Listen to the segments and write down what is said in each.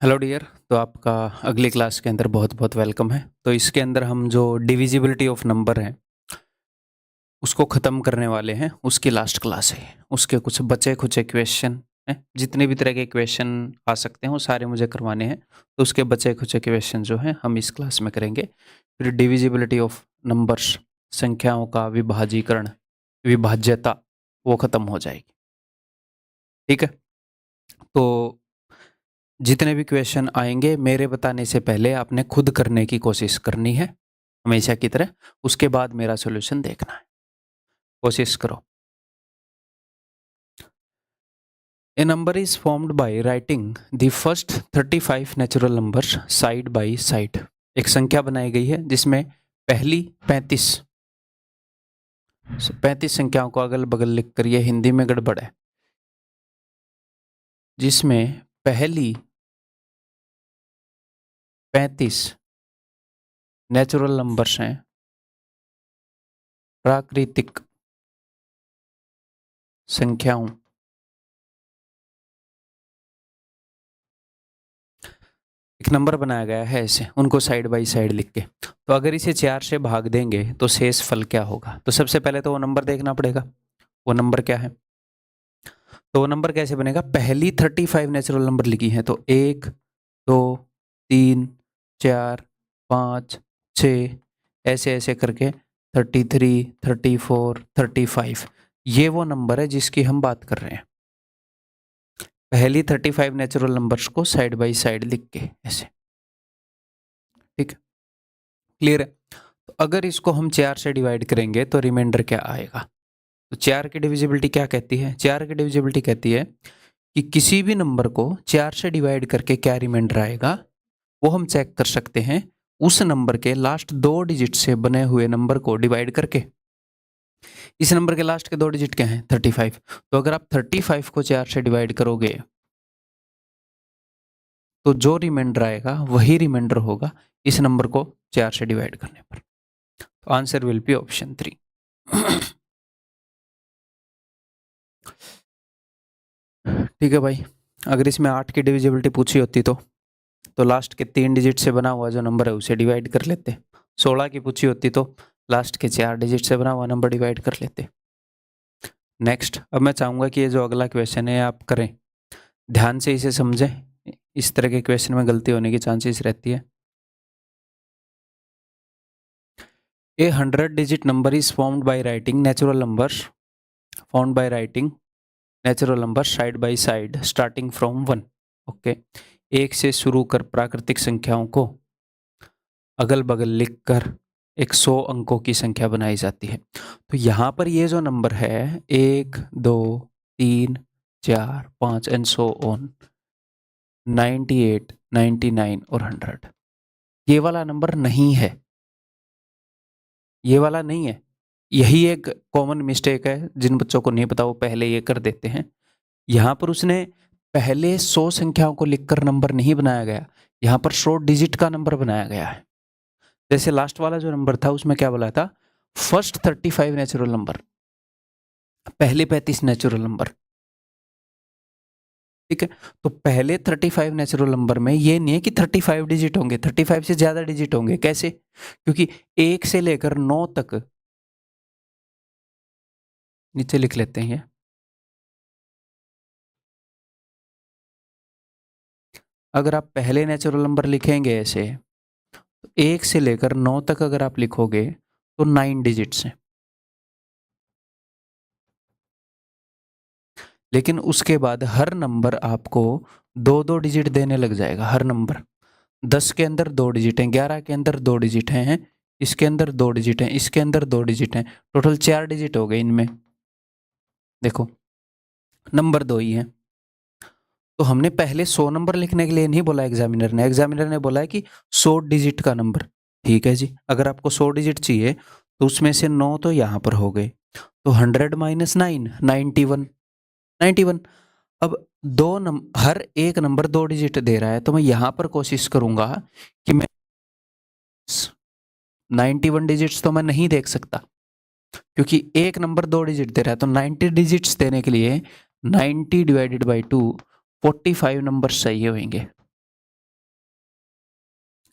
Hello dear. तो आपका अगली क्लास के अंदर बहुत बहुत वेलकम है। तो इसके अंदर हम जो डिविजिबिलिटी ऑफ नंबर है उसको ख़त्म करने वाले हैं। उसकी लास्ट क्लास है, उसके कुछ बचे खुचे क्वेश्चन हैं, जितने भी तरह के क्वेश्चन आ सकते हैं वो सारे मुझे करवाने हैं। तो उसके बचे खुचे क्वेश्चन जो हैं हम इस क्लास में करेंगे। फिर डिविजिबिलिटी ऑफ नंबर्स, संख्याओं का विभाजीकरण, विभाज्यता, वो ख़त्म हो जाएगी। ठीक है। तो जितने भी क्वेश्चन आएंगे मेरे बताने से पहले आपने खुद करने की कोशिश करनी है, हमेशा की तरह। उसके बाद मेरा सॉल्यूशन देखना है। कोशिश करो। A number is formed by writing the first 35 natural numbers side by side. एक संख्या बनाई गई है जिसमें पहली 35 संख्याओं को अगल बगल लिखकर, ये हिंदी में गड़बड़ है, जिसमें पहली 35 नेचुरल नंबर्स हैं, प्राकृतिक संख्याओं। एक नंबर बनाया गया है ऐसे, उनको साइड बाय साइड लिख के। तो अगर इसे 4 से भाग देंगे तो शेष फल क्या होगा? तो सबसे पहले तो वो नंबर देखना पड़ेगा, वो नंबर क्या है। तो वो नंबर कैसे बनेगा? पहली 35 नेचुरल नंबर लिखी है तो 1 2 3 4 5 6 ऐसे ऐसे करके 33 34 35, ये वो नंबर है जिसकी हम बात कर रहे हैं। पहली 35 नेचुरल नंबर्स को साइड बाय साइड लिख के ऐसे। ठीक है, क्लियर है। तो अगर इसको हम 4 से डिवाइड करेंगे तो रिमाइंडर क्या आएगा? तो 4 की डिविजिबिलिटी क्या कहती है? 4 की डिविजिबिलिटी कहती है कि किसी भी नंबर को 4 से डिवाइड करके क्या रिमाइंडर आएगा वो हम चेक कर सकते हैं उस नंबर के लास्ट 2 डिजिट से बने हुए नंबर को डिवाइड करके। इस नंबर के लास्ट के 2 डिजिट क्या हैं? 35। तो अगर आप 35 को 4 से डिवाइड करोगे तो जो रिमाइंडर आएगा वही रिमाइंडर होगा इस नंबर को 4 से डिवाइड करने पर। तो आंसर विल बी ऑप्शन 3। ठीक है भाई। अगर इसमें 8 की डिविजिबिलिटी पूछी होती तो लास्ट के 3 डिजिट से बना हुआ जो नंबर है उसे डिवाइड कर लेते। 16 की पूछी होती तो लास्ट के 4 डिजिट से बना हुआ नंबर डिवाइड कर लेते। नेक्स्ट, अब मैं चाहूँगा कि ये जो अगला क्वेश्चन है आप करें, ध्यान से इसे समझें। इस तरह के क्वेश्चन में गलती होने की चांसेस रहती है। ए 100 digit number is formed by writing natural numbers, formed by writing natural number side by side starting from 1। Okay, 1 से शुरू कर प्राकृतिक संख्याओं को अगल बगल लिखकर एक 100 अंकों की संख्या बनाई जाती है। तो यहाँ पर ये जो नंबर है 1 2 3 4 5 एंड सो ऑन, 98 99 और 100, ये वाला नंबर नहीं है, ये वाला नहीं है। यही एक कॉमन मिस्टेक है, जिन बच्चों को नहीं पता वो पहले ये कर देते हैं। यहाँ पर उसने पहले 100 संख्याओं को लिखकर नंबर नहीं बनाया गया, यहाँ पर 100 डिजिट का नंबर बनाया गया है। जैसे लास्ट वाला जो नंबर था उसमें क्या बोला था? फर्स्ट 35 नेचुरल नंबर, पहले 35 नेचुरल नंबर। ठीक है, तो पहले 35 नेचुरल नंबर में ये नहीं है कि 35 डिजिट होंगे, 35 से ज्यादा डिजिट होंगे। कैसे? क्योंकि 1 से लेकर 9 तक, नीचे लिख लेते हैं, अगर आप पहले नेचुरल नंबर लिखेंगे ऐसे, तो 1 से लेकर 9 तक अगर आप लिखोगे तो 9 डिजिट्स हैं। लेकिन उसके बाद हर नंबर आपको 2-2 डिजिट देने लग जाएगा। हर नंबर 10 के अंदर 2 डिजिट हैं, 11 के अंदर 2 डिजिट हैं, इसके अंदर 2 डिजिट हैं, इसके अंदर 2 डिजिट हैं, टोटल 4 डिजिट हो गए इनमें। देखो, नंबर 2 ही है। तो हमने पहले 100 नंबर लिखने के लिए नहीं बोला एग्जामिनर ने बोला है कि 100 डिजिट का नंबर। ठीक है जी, अगर आपको 100 डिजिट चाहिए तो उसमें से 9 तो यहाँ पर हो गए, तो 100 माइनस 9 91। अब हर एक नंबर 2 डिजिट दे रहा है, तो मैं यहाँ पर कोशिश करूंगा कि मैं 91 डिजिट्स तो मैं नहीं देख सकता, क्योंकि एक नंबर 2 डिजिट दे रहा है। तो 90 डिजिट्स देने के लिए 90 डिवाइडेड बाई 2 45 नंबर चाहिए होंगे।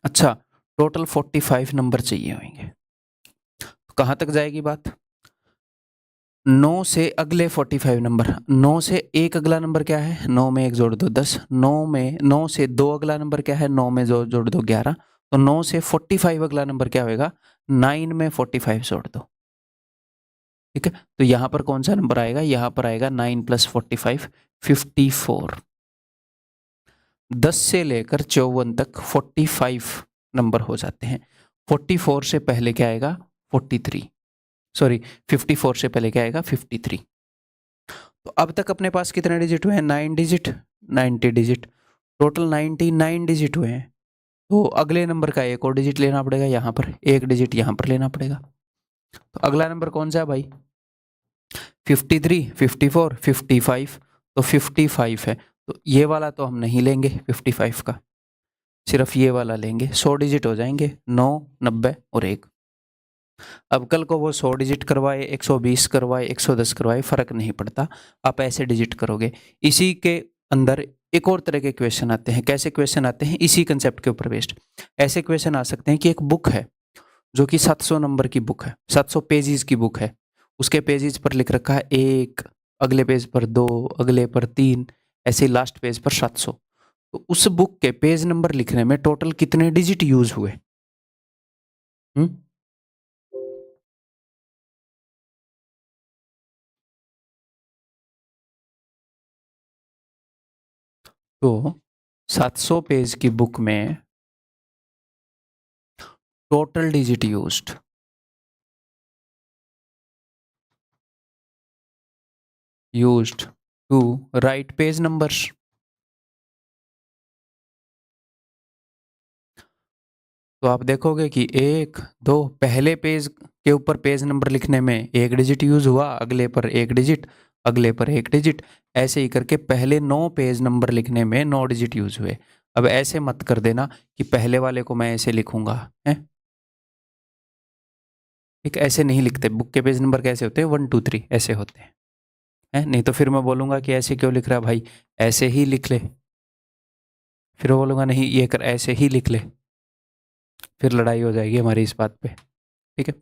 अच्छा, टोटल 45 नंबर चाहिए होंगे। तो कहाँ तक जाएगी बात? 9 से अगले 45 नंबर। 9 से एक अगला नंबर क्या है? 9 में 1 जोड़ दो 10। 9 से 2 अगला नंबर क्या है? 9 में जोड़ दो 11। तो 9 से 45 अगला नंबर क्या होगा? 9 में 45 जोड़ दो। ठीक है, तो यहां पर कौन सा नंबर आएगा? यहां पर आएगा 9 + 45, 54। 10 से लेकर 54 तक 45 नंबर हो जाते हैं। 44 से पहले क्या आएगा? 43। सॉरी, 54 से पहले क्या आएगा? 53। तो अब तक अपने पास कितने डिजिट हुए हैं? 9 डिजिट, 90 डिजिट, टोटल 99 डिजिट हुए हैं। तो अगले नंबर का एक और डिजिट लेना पड़ेगा, यहाँ पर एक डिजिट यहाँ पर लेना पड़ेगा। तो अगला नंबर कौन सा है भाई? 53, 54, 55। तो 55 है, तो ये वाला तो हम नहीं लेंगे 55 का, सिर्फ ये वाला लेंगे। 100 डिजिट हो जाएंगे, 9, 90 और 1। अब कल को वो 100 डिजिट करवाए, 120 करवाए, 110 करवाए, फर्क नहीं पड़ता, आप ऐसे डिजिट करोगे। इसी के अंदर एक और तरह के क्वेश्चन आते हैं। कैसे क्वेश्चन आते हैं? इसी कंसेप्ट के ऊपर बेस्ड ऐसे क्वेश्चन आ सकते हैं कि एक बुक है जो कि 700 नंबर की बुक है, 700 पेजेस की बुक है। उसके पेजेस पर लिख रखा है 1, अगले पेज पर 2, अगले पर 3, ऐसे ही लास्ट पेज पर 700। तो उस बुक के पेज नंबर लिखने में टोटल कितने डिजिट यूज हुए? तो 700 पेज की बुक में total digit used to write page numbers. तो आप देखोगे कि 1, 2, पहले पेज के ऊपर पेज नंबर लिखने में एक डिजिट यूज हुआ, अगले पर एक डिजिट, अगले पर एक डिजिट, ऐसे ही करके पहले 9 पेज नंबर लिखने में 9 डिजिट यूज हुए। अब ऐसे मत कर देना कि पहले वाले को मैं ऐसे लिखूंगा, है? ठीक, ऐसे नहीं लिखते। बुक के पेज नंबर कैसे होते हैं? 1, 2, 3 ऐसे होते हैं, है? नहीं तो फिर मैं बोलूंगा कि ऐसे क्यों लिख रहा है भाई, ऐसे ही लिख ले। फिर वो बोलूंगा नहीं ये कर, ऐसे ही लिख ले। फिर लड़ाई हो जाएगी हमारी इस बात पे। ठीक है,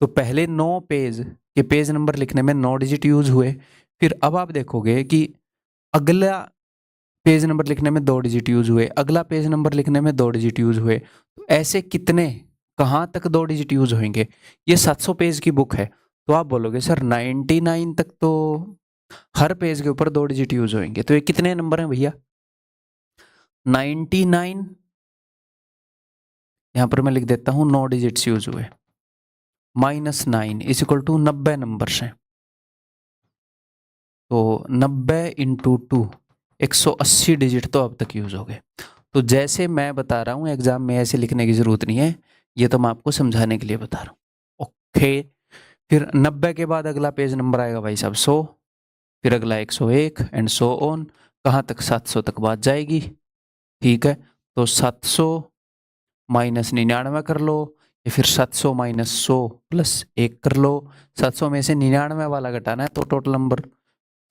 तो पहले 9 पेज के पेज नंबर लिखने में 9 डिजिट यूज हुए। फिर अब आप देखोगे कि अगला पेज नंबर लिखने में 2 डिजिट यूज हुए, अगला पेज नंबर लिखने में 2 डिजिट यूज हुए। तो ऐसे कितने, कहाँ तक 2 डिजिट यूज होंगे? ये 700 पेज की बुक है, तो आप बोलोगे सर 99 तक तो हर पेज के ऊपर 2 डिजिट यूज होंगे। तो ये कितने नंबर हैं भैया? 99, यहां पर मैं लिख देता हूं 9 डिजिट्स यूज हुए, -9 = 90 नंबर्स हैं। तो 90 × 2, 180 डिजिट तो अब तक यूज हो गए। तो जैसे मैं बता रहा हूं एग्जाम में ऐसे लिखने की जरूरत नहीं है, ये तो मैं आपको समझाने के लिए बता रहा हूं। ओके, फिर 90 के बाद अगला पेज नंबर आएगा भाई साहब 100, फिर अगला 101 एंड सो ऑन। कहाँ तक? 700 तक बात जाएगी। ठीक है, तो 700 - 99 कर लो, या फिर 700 - 100 + 1 कर लो। 700 में से 99 वाला घटाना है तो टोटल नंबर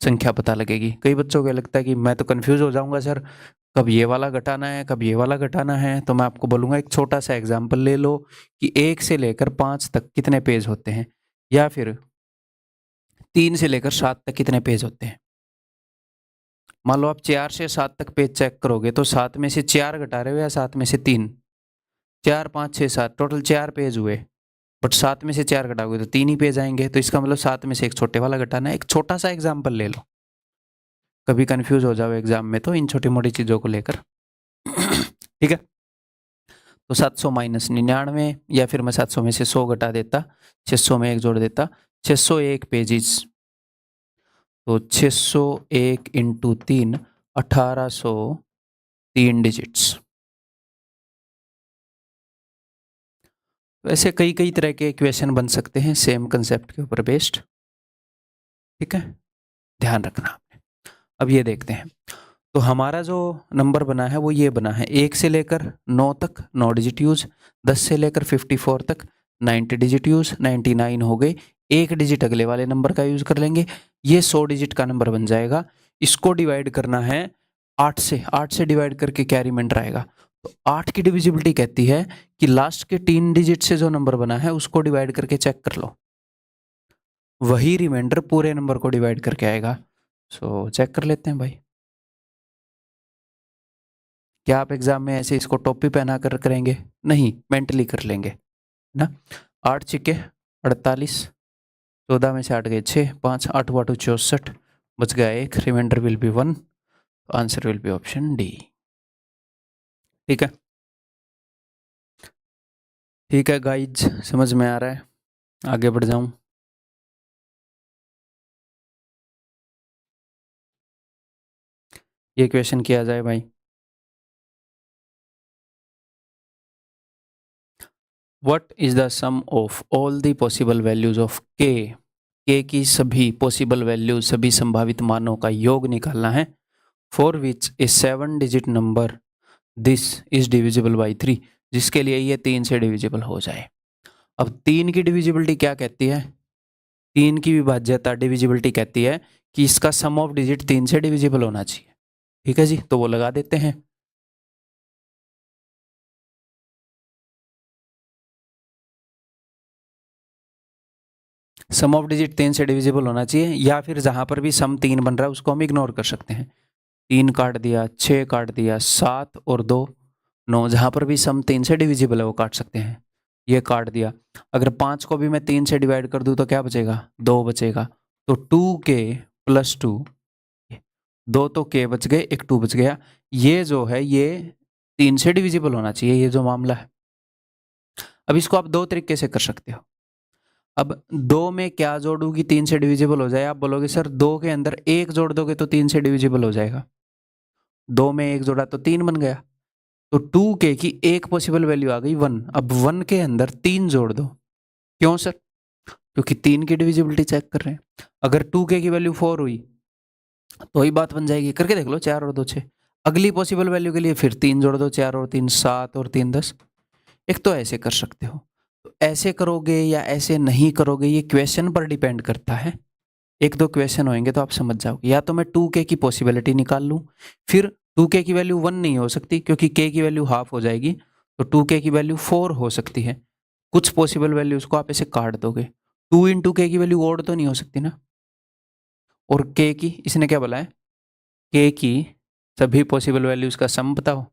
संख्या पता लगेगी। कई बच्चों को लगता है कि मैं तो कंफ्यूज हो जाऊंगा सर, कब ये वाला घटाना है, कब ये वाला घटाना है। तो मैं आपको बोलूंगा एक छोटा सा एग्जांपल ले लो कि 1 से लेकर 5 तक कितने पेज होते हैं, या फिर 3 से लेकर 7 तक कितने पेज होते हैं। मान लो आप 4 से 7 तक पेज चेक करोगे तो 7 में से 4 घटा रहे हो या 7 में से 3? 4, 5, 6, 7, टोटल 4 पेज हुए, बट 7 में से 4 घटाओगे तो 3 ही पेज आएंगे। तो इसका मतलब 7 में से एक छोटे वाला घटाना है। एक छोटा सा एग्जाम्पल ले लो, कभी कंफ्यूज हो जाओ एग्जाम में तो इन छोटी मोटी चीज़ों को लेकर। ठीक है, तो 700 - 99, या फिर मैं 700 में से 100 घटा देता, 600 में 1 जोड़ देता, 601 पेजेस। तो 601 × 3, 1803 डिजिट्स। तो ऐसे कई कई तरह के इक्वेशन बन सकते हैं सेम कंसेप्ट के ऊपर बेस्ड। ठीक है, ध्यान रखना आपने। अब ये देखते हैं, तो हमारा जो नंबर बना है वो ये बना है 1 से लेकर 9 तक 9 डिजिट यूज, 10 से लेकर 54 तक 90 डिजिट यूज, 99 हो गए। एक डिजिट अगले वाले नंबर का यूज कर लेंगे, ये 100 डिजिट का नंबर बन जाएगा। इसको डिवाइड करना है 8 से, 8 से डिवाइड करके क्या रिमाइंडर आएगा? तो 8 की डिविजिबिलिटी कहती है कि लास्ट के 3 डिजिट से जो नंबर बना है उसको डिवाइड करके चेक कर लो, वही रिमाइंडर पूरे नंबर को डिवाइड करके आएगा। सो चेक कर लेते हैं भाई। क्या आप एग्जाम में ऐसे इसको टोपी पहना कर करेंगे? नहीं, मेंटली कर लेंगे ना। 8 छिके 48, 14 में से 8 गए 6, 5 8 8 64, बच गया 1, remainder will be 1, answer will be option D. ठीक है, ठीक है गाइज, समझ में आ रहा है? आगे बढ़ जाऊं? ये क्वेश्चन किया जाए भाई। What is the sum of all the possible values of k? k की सभी पॉसिबल वैल्यूज, सभी संभावित मानों का योग निकालना है। For which A 7 digit number this is divisible by 3, जिसके लिए ये 3 से डिविजिबल हो जाए। अब 3 की डिविजिबिलिटी क्या कहती है? 3 की विभाज्यता डिविजिबिलिटी कहती है कि इसका सम ऑफ डिजिट 3 से डिविजिबल होना चाहिए। ठीक है जी, तो वो लगा देते हैं। सम ऑफ डिजिट 3 से डिविजिबल होना चाहिए, या फिर जहां पर भी सम 3 बन रहा है उसको हम इग्नोर कर सकते हैं। 3 काट दिया, 6 काट दिया, 7 और 2 9, जहां पर भी सम 3 से डिविजिबल है वो काट सकते हैं। ये काट दिया। अगर 5 को भी मैं 3 से डिवाइड कर दूं तो क्या बचेगा? 2 बचेगा। तो 2k प्लस 2, 2 तो k बच गए, एक 2 बच गया। ये जो है ये 3 से डिविजिबल होना चाहिए, ये जो मामला है। अब इसको आप 2 तरीके से कर सकते हो। अब 2 में क्या जोड़ूं कि 3 से डिविजिबल हो जाए? आप बोलोगे सर 2 के अंदर 1 जोड़ दोगे तो 3 से डिविजिबल हो जाएगा। 2 में 1 जोड़ा तो 3 बन गया। तो 2k की एक पॉसिबल वैल्यू आ गई 1। अब 1 के अंदर 3 जोड़ दो। क्यों सर? क्योंकि 3 की डिविजिबिलिटी चेक कर रहे हैं। अगर 2k की वैल्यू 4 हुई तो ही बात बन जाएगी। करके देख लो, 4 और 2 6। अगली पॉसिबल वैल्यू के लिए फिर 3 जोड़ दो, 4 और 3 7 और 3 10। एक तो ऐसे कर सकते हो, तो ऐसे करोगे या ऐसे नहीं करोगे ये क्वेश्चन पर डिपेंड करता है। एक दो क्वेश्चन होंगे तो आप समझ जाओगे। या तो मैं 2k की पॉसिबिलिटी निकाल लूं, फिर 2k की वैल्यू 1 नहीं हो सकती क्योंकि k की वैल्यू हाफ हो जाएगी, तो 2k की वैल्यू 4 हो सकती है। कुछ पॉसिबल वैल्यूज को आप ऐसे काट दोगे। 2 इंटू के की वैल्यू ओड तो नहीं हो सकती ना। और k की, इसने क्या बोला है? k की सभी पॉसिबल वैल्यूज का सम बताओ।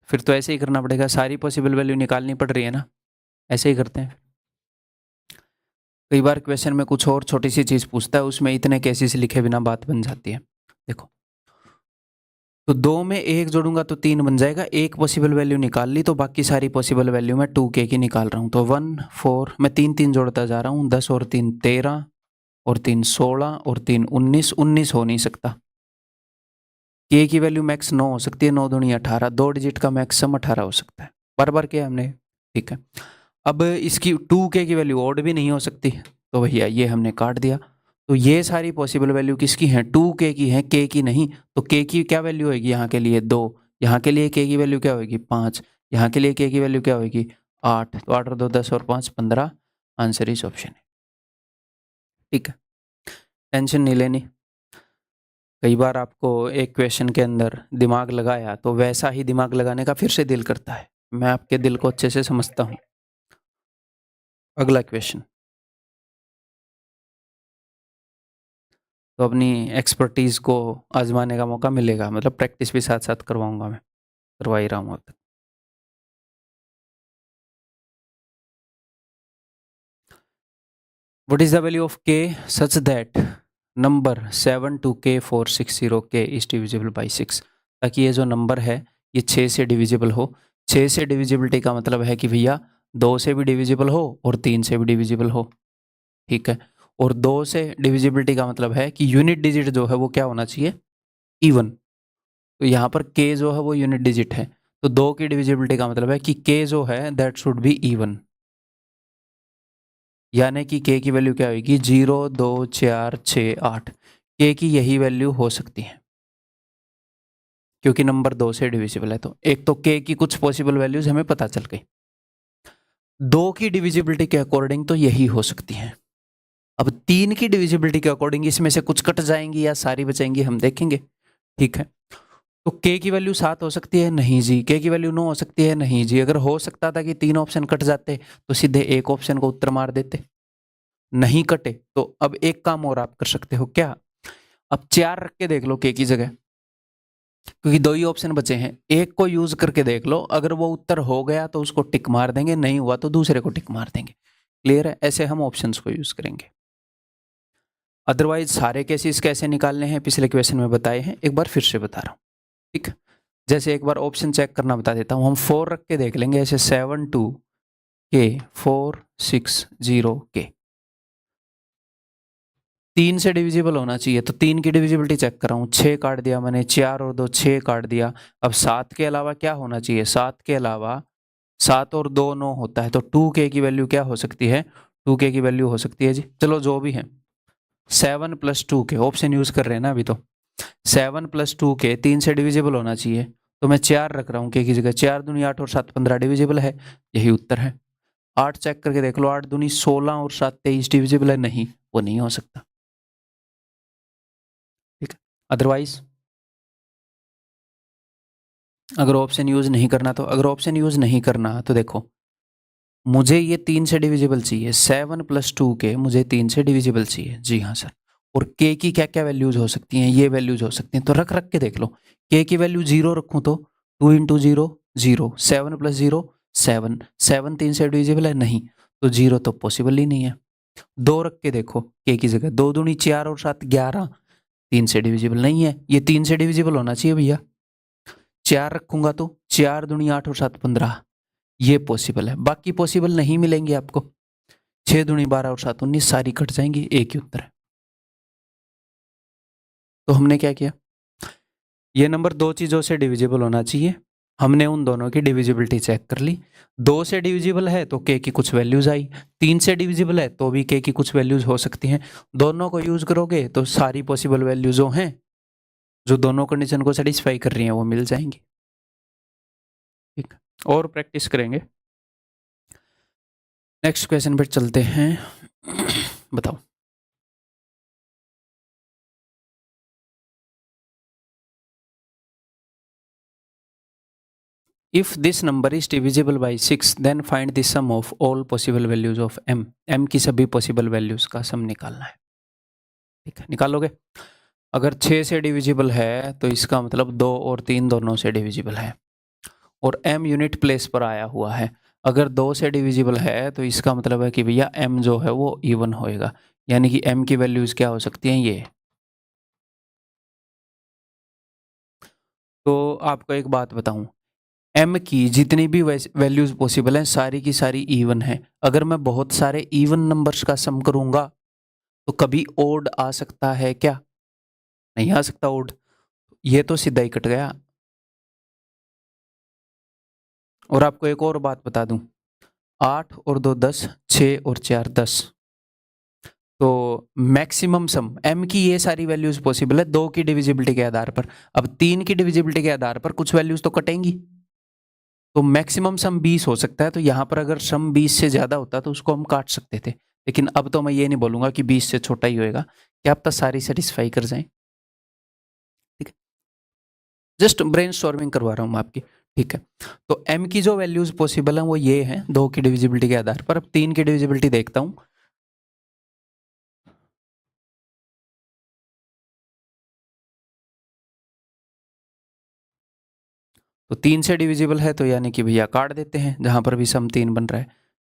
फिर तो ऐसे ही करना पड़ेगा, सारी पॉसिबल वैल्यू निकालनी पड़ रही है ना। ऐसे ही करते हैं। कई बार क्वेश्चन में कुछ और छोटी सी चीज पूछता है, उसमें इतने केसेस लिखे बिना बात बन जाती है। देखो, तो 2 में 1 जोड़ूंगा तो 3 बन जाएगा। एक पॉसिबल वैल्यू निकाल ली तो बाकी सारी पॉसिबल वैल्यू मैं 2k की निकाल रहा हूँ। तो 1 4, मैं 3 3 जोड़ता जा रहा हूँ। 10 और 3 13 और 3 16 और 3 19, 19 हो नहीं सकता। k की वैल्यू मैक्स 9 हो सकती है, 9 दूनी 18, 2 डिजिट का मैक्सिमम 18 हो सकता है। बार बार किया हमने, ठीक है। अब इसकी 2k की वैल्यू ऑड भी नहीं हो सकती, तो भैया ये हमने काट दिया। तो ये सारी पॉसिबल वैल्यू किसकी हैं? 2k की हैं, k की नहीं। तो k की क्या वैल्यू होगी यहाँ के लिए? 2। यहाँ के लिए k की वैल्यू क्या होगी? 5। यहाँ के लिए k की वैल्यू क्या होगी? 8। तो 8 और 2 10 और 5 15, आंसर इस ऑप्शन है। ठीक है, टेंशन नहीं लेनी। कई बार आपको एक क्वेश्चन के अंदर दिमाग लगाया तो वैसा ही दिमाग लगाने का फिर से दिल करता है। मैं आपके दिल को अच्छे से समझता हूँ। अगला क्वेश्चन, तो अपनी एक्सपर्टीज को आजमाने का मौका मिलेगा, मतलब प्रैक्टिस भी साथ साथ करवाऊंगा, मैं करवा ही रहा हूँ अब तक। What is the value of k such that number 7 to k 460 k is divisible by 6? ताकि ये जो नंबर है ये 6 से डिविजिबल हो। 6 से डिविजिबिलिटी का मतलब है कि भैया 2 से भी डिविजिबल हो और 3 से भी डिविजिबल हो। ठीक है, और 2 से डिविजिबिलिटी का मतलब है कि यूनिट डिजिट जो है वो क्या होना चाहिए? इवन। तो यहाँ पर k जो है वो यूनिट डिजिट है, तो 2 की डिविजिबिलिटी का मतलब है कि k जो है दैट शुड बी इवन। यानी कि k की वैल्यू क्या होगी? 0 2 4 6 8। k की यही वैल्यू हो सकती है क्योंकि नंबर 2 से डिविजिबल है। तो एक तो k की कुछ पॉसिबल वैल्यूज हमें पता चल गई। 2 की डिविजिबिलिटी के अकॉर्डिंग तो यही हो सकती है। अब 3 की डिविजिबिलिटी के अकॉर्डिंग इसमें से कुछ कट जाएंगी या सारी बचेंगी, हम देखेंगे। ठीक है, तो के की वैल्यू 7 हो सकती है? नहीं जी। के की वैल्यू 9 हो सकती है? नहीं जी। अगर हो सकता था कि 3 ऑप्शन कट जाते तो सीधे एक ऑप्शन को उत्तर मार देते। नहीं कटे तो अब एक काम और आप कर सकते हो। क्या? अब 4 रख के देख लो के की जगह, क्योंकि 2 ही ऑप्शन बचे हैं। एक को यूज करके देख लो, अगर वो उत्तर हो गया तो उसको टिक मार देंगे, नहीं हुआ तो दूसरे को टिक मार देंगे। क्लियर है? ऐसे हम ऑप्शंस को यूज करेंगे। अदरवाइज सारे केसेस कैसे निकालने हैं पिछले क्वेश्चन में बताए हैं, एक बार फिर से बता रहा हूँ। ठीक, जैसे एक बार ऑप्शन चेक करना बता देता हूँ। हम 4 रख के देख लेंगे, ऐसे 7 2 के 4 6 0 के 3 से डिविजिबल होना चाहिए, तो 3 की डिविजिबिलिटी चेक कर रहा हूँ। 6 काट दिया मैंने, 4 और 2 6 काट दिया। अब 7 के अलावा क्या होना चाहिए? 7 के अलावा 7 और 2 9 होता है, तो 2k की वैल्यू क्या हो सकती है? 2k की वैल्यू हो सकती है जी, चलो जो भी है 7 + 2k, ऑप्शन यूज कर रहे हैं ना अभी तो। 7 + 2k 3 से डिविजिबल होना चाहिए, तो मैं 4 रख रहा हूँ के की जगह। 4 दूनी 8 और 7 15 डिविजिबल है, यही उत्तर है। 8 चेक करके देख लो, 8 दूनी 16 और 7 23 डिविजिबल है? नहीं, वो नहीं हो सकता। ठीक है, अदरवाइज अगर ऑप्शन यूज नहीं करना तो, अगर ऑप्शन यूज नहीं करना तो देखो, मुझे ये 3 से डिविजिबल चाहिए। 7 + 2k मुझे 3 से डिविजिबल चाहिए। जी हाँ सर। और k की क्या क्या वैल्यूज हो सकती हैं? ये वैल्यूज हो सकती हैं, तो रख रख के देख लो। k की वैल्यू 0 रखूं तो 2 × 0 0, 7 + 0 7, 7 3 से डिविजिबल है? नहीं, तो 0 तो पॉसिबल ही नहीं है। 2 रख के देखो k की जगह, 2 दूनी 4 और 7 11, 3 से डिविजिबल नहीं है, ये 3 से डिविजिबल होना चाहिए भैया। 4 रखूंगा तो 4 दूनी 8 और 7 15, ये पॉसिबल है। बाकी पॉसिबल नहीं मिलेंगे आपको। 6 दूनी 12 और 7 19, सारी कट जाएंगी, एक ही उत्तर है। तो हमने क्या किया? ये नंबर दो चीजों से डिविजिबल होना चाहिए, हमने उन दोनों की डिविजिबिलिटी चेक कर ली। 2 से डिविजिबल है तो के की कुछ वैल्यूज आई, 3 से डिविजिबल है तो भी के की कुछ वैल्यूज हो सकती हैं। दोनों को यूज करोगे तो सारी पॉसिबल वैल्यूज जो हैं, जो दोनों कंडीशन को सेटिस्फाई कर रही हैं, वो मिल जाएंगी। ठीक, और प्रैक्टिस करेंगे। नेक्स्ट क्वेश्चन पर चलते हैं। बताओ। If this number is divisible by 6, then find the sum of all possible values of m. m की सभी possible values का सम निकालना है। ठीक है, निकालोगे? अगर 6 से डिविजिबल है तो इसका मतलब 2 और 3 दोनों से डिविजिबल है, और m यूनिट प्लेस पर आया हुआ है। अगर 2 से डिविजिबल है तो इसका मतलब है कि भैया m जो है वो इवन होएगा, यानी कि m की वैल्यूज क्या हो सकती हैं? ये। तो आपको एक बात बताऊं, m की जितनी भी वैल्यूज पॉसिबल हैं सारी की सारी इवन है। अगर मैं बहुत सारे इवन नंबर्स का सम करूंगा तो कभी ओड आ सकता है क्या? नहीं आ सकता ओड, ये तो सीधा ही कट गया। और आपको एक और बात बता दूं, 8 और 2 10, 6 और 4 10, तो मैक्सिमम सम m की ये सारी वैल्यूज पॉसिबल है 2 की डिविजिबिलिटी के आधार पर। अब 3 की डिविजिबिलिटी के आधार पर कुछ वैल्यूज तो कटेंगी, तो मैक्सिमम सम 20 हो सकता है। तो यहां पर अगर सम 20 से ज्यादा होता तो उसको हम काट सकते थे, लेकिन अब तो मैं ये नहीं बोलूंगा कि 20 से छोटा ही होएगा, क्या अब तक सारी सेटिस्फाई कर जाएं। ठीक है, जस्ट ब्रेनस्टॉर्मिंग करवा रहा हूं मैं आपकी। ठीक है, तो m की जो वैल्यूज पॉसिबल है वो ये है 2 की डिविजिबिलिटी के आधार पर। अब 3 की डिविजिबिलिटी देखता हूं। तो 3 से डिविजिबल है तो यानी कि भैया काट देते हैं, जहां पर भी सम 3 बन रहा है।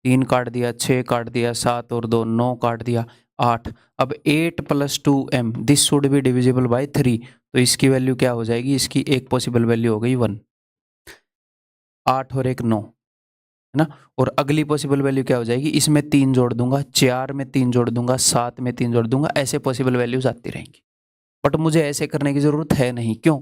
3 काट दिया, 6 काट दिया, 7 और 2 9 काट दिया, 8। अब 8 + 2m, this should be divisible by 3, तो इसकी वैल्यू क्या हो जाएगी? इसकी एक पॉसिबल वैल्यू हो गई 1। 8 और 1 9, है ना? और अगली पॉसिबल वैल्यू क्या हो जाएगी? इसमें 3 जोड़ दूंगा, 4 में 3 जोड़ दूंगा, 7 में 3 जोड़ दूंगा, ऐसे पॉसिबल वैल्यूज आती रहेंगी। बट मुझे ऐसे करने की जरूरत है नहीं, क्यों?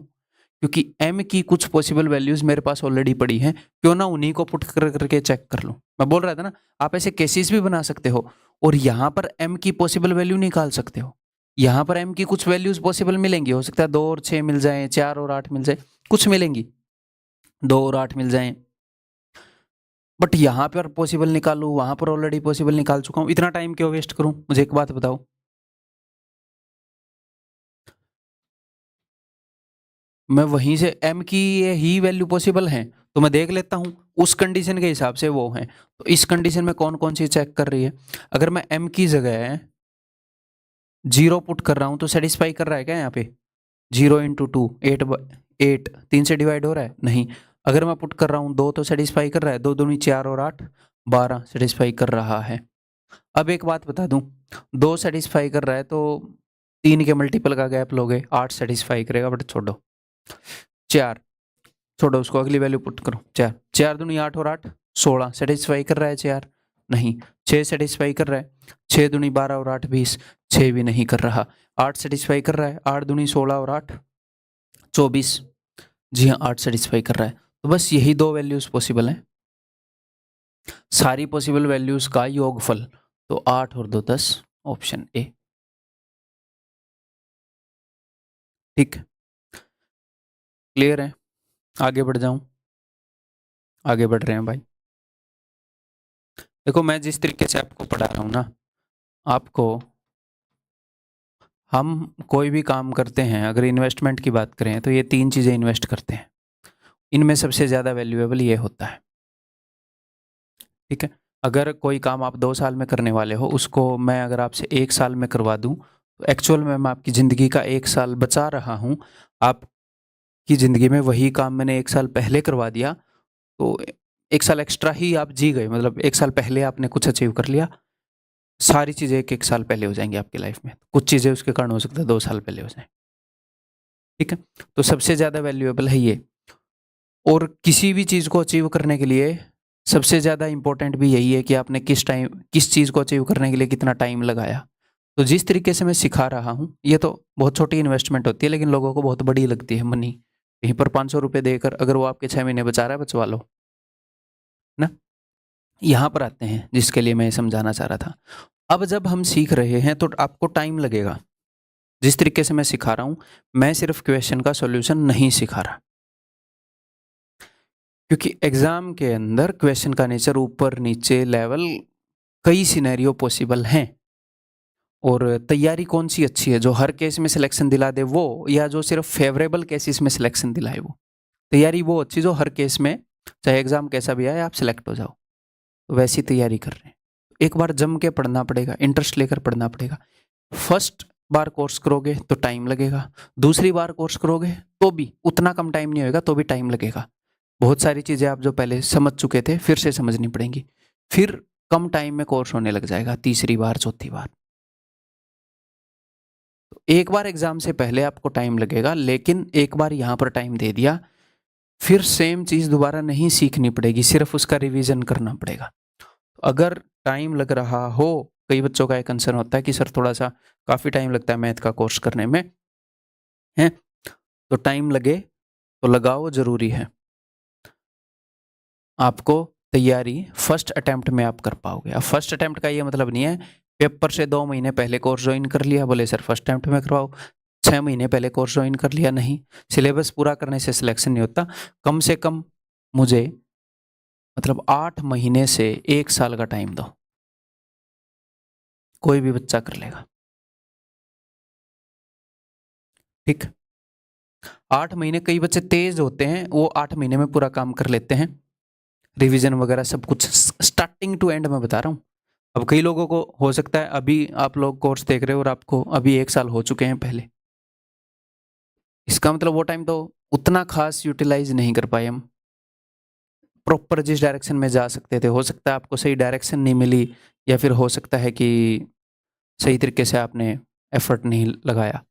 क्योंकि m की कुछ पॉसिबल वैल्यूज मेरे पास ऑलरेडी पड़ी हैं, क्यों ना उन्हीं को पुट कर करके चेक कर लूं। मैं बोल रहा था ना, आप ऐसे केसेस भी बना सकते हो और यहां पर m की पॉसिबल वैल्यू निकाल सकते हो। यहां पर m की कुछ वैल्यूज पॉसिबल मिलेंगी, हो सकता है 2 और 6 मिल जाए, 4 और 8 मिल जाए, कुछ मिलेंगी, 2 और 8 मिल जाए। बट यहां पर पॉसिबल निकालू, वहां पर ऑलरेडी पॉसिबल निकाल चुका हूं, इतना टाइम क्यों वेस्ट करूं? मुझे एक बात बताओ। मैं वहीं से m की ये ही वैल्यू पॉसिबल है तो मैं देख लेता हूँ उस कंडीशन के हिसाब से वो है। तो इस कंडीशन में कौन कौन सी चेक कर रही है। अगर मैं m की जगह 0 पुट कर रहा हूँ तो सेटिस्फाई कर रहा है क्या यहाँ पे। 0 इंटू 2 8 3 से डिवाइड हो रहा है नहीं। अगर मैं पुट कर रहा हूँ 2 तो सेटिस्फाई कर रहा है। 2 दूनी 4 और 8 12 सेटिस्फाई कर रहा है। अब एक बात बता दूं 2 सेटिस्फाई कर रहा है तो 3 के मल्टीपल का गैप लोगे 8 सेटिस्फाई करेगा बट छोड़ो 4 छोड़ो उसको अगली वैल्यू पुट करो 4 4 दूनी 8 और 8 16 सेटिस्फाई कर रहा है 4 नहीं। 6 सेटिस्फाई कर रहा है 6 दूनी 12 और 8 20 6 भी नहीं कर रहा। 8 सेटिस्फाई कर रहा है 8 दूनी 16 और 8 24 जी हाँ 8 सेटिस्फाई कर रहा है। तो बस यही दो वैल्यूज पॉसिबल हैं सारी पॉसिबल वैल्यूज का योगफल। तो 8 और 2 10 ऑप्शन ए। ठीक क्लियर है। आगे बढ़ जाऊं आगे बढ़ रहे हैं भाई। देखो मैं जिस तरीके से आपको पढ़ा रहा हूं ना आपको हम कोई भी काम करते हैं अगर इन्वेस्टमेंट की बात करें तो ये 3 चीज़ें इन्वेस्ट करते हैं। इनमें सबसे ज़्यादा वैल्यूएबल ये होता है। ठीक है अगर कोई काम आप 2 साल में करने वाले हो उसको मैं अगर आपसे 1 साल में करवा दूं तो एक्चुअल में मैं आपकी ज़िंदगी का 1 साल बचा रहा हूं। आपकी ज़िंदगी में वही काम मैंने 1 साल पहले करवा दिया तो 1 साल एक्स्ट्रा ही आप जी गए। मतलब 1 साल पहले आपने कुछ अचीव कर लिया सारी चीज़ें 1 साल पहले हो जाएंगी आपकी लाइफ में। कुछ चीज़ें उसके कारण हो सकता है 2 साल पहले हो जाए। ठीक है तो सबसे ज़्यादा वैल्यूएबल है ये। और किसी भी चीज़ को अचीव करने के लिए सबसे ज़्यादा इंपॉर्टेंट भी यही है कि आपने किस चीज़ को अचीव करने के लिए कितना टाइम लगाया। तो जिस तरीके से मैं सिखा रहा हूँ ये तो बहुत छोटी इन्वेस्टमेंट होती है लेकिन लोगों को बहुत बड़ी लगती है मनी। कहीं पर 500 रुपये देकर अगर वो आपके 6 महीने बचा रहा है बचवा लो ना। यहाँ पर आते हैं जिसके लिए मैं समझाना चाह रहा था। अब जब हम सीख रहे हैं तो आपको टाइम लगेगा। जिस तरीके से मैं सिखा रहा हूँ मैं सिर्फ क्वेश्चन का सॉल्यूशन नहीं सिखा रहा क्योंकि एग्जाम के अंदर क्वेश्चन का नेचर ऊपर नीचे लेवल कई सिनेरियो पॉसिबल हैं। और तैयारी कौन सी अच्छी है जो हर केस में सिलेक्शन दिला दे वो या जो सिर्फ फेवरेबल केसेस में सिलेक्शन दिलाए वो। तैयारी वो अच्छी जो हर केस में चाहे एग्जाम कैसा भी आए आप सिलेक्ट हो जाओ। तो वैसी तैयारी कर रहे हैं। एक बार जम के पढ़ना पड़ेगा इंटरेस्ट लेकर पढ़ना पड़ेगा। फर्स्ट बार कोर्स करोगे तो टाइम लगेगा दूसरी बार कोर्स करोगे तो भी उतना कम टाइम नहीं होगा तो भी टाइम लगेगा। बहुत सारी चीज़ें आप जो पहले समझ चुके थे फिर से समझनी पड़ेंगी फिर कम टाइम में कोर्स होने लग जाएगा तीसरी बार चौथी बार। तो एक बार एग्जाम से पहले आपको टाइम लगेगा लेकिन एक बार यहाँ पर टाइम दे दिया फिर सेम चीज़ दोबारा नहीं सीखनी पड़ेगी सिर्फ उसका रिवीजन करना पड़ेगा। तो अगर टाइम लग रहा हो कई बच्चों का एक कंसर्न होता है कि सर थोड़ा सा काफ़ी टाइम लगता है मैथ का कोर्स करने में है तो टाइम लगे तो लगाओ ज़रूरी है। आपको तैयारी फर्स्ट अटेम्प्ट में आप कर पाओगे। अब फर्स्ट अटेम्प्ट का ये मतलब नहीं है पेपर से 2 महीने पहले कोर्स ज्वाइन कर लिया बोले सर फर्स्ट अटेम्प्ट में करवाओ 6 महीने पहले कोर्स ज्वाइन कर लिया नहीं। सिलेबस पूरा करने से सिलेक्शन नहीं होता। कम से कम मुझे मतलब 8 महीने से 1 साल का टाइम दो कोई भी बच्चा कर लेगा। ठीक 8 महीने कई बच्चे तेज होते हैं वो 8 महीने में पूरा काम कर लेते हैं रिवीजन वगैरह सब कुछ स्टार्टिंग टू एंड में बता रहा हूँ। अब कई लोगों को हो सकता है अभी आप लोग कोर्स देख रहे हो और आपको अभी 1 साल हो चुके हैं पहले इसका मतलब वो टाइम तो उतना खास यूटिलाइज नहीं कर पाए हम प्रॉपर जिस डायरेक्शन में जा सकते थे। हो सकता है आपको सही डायरेक्शन नहीं मिली या फिर हो सकता है कि सही तरीके से आपने एफर्ट नहीं लगाया।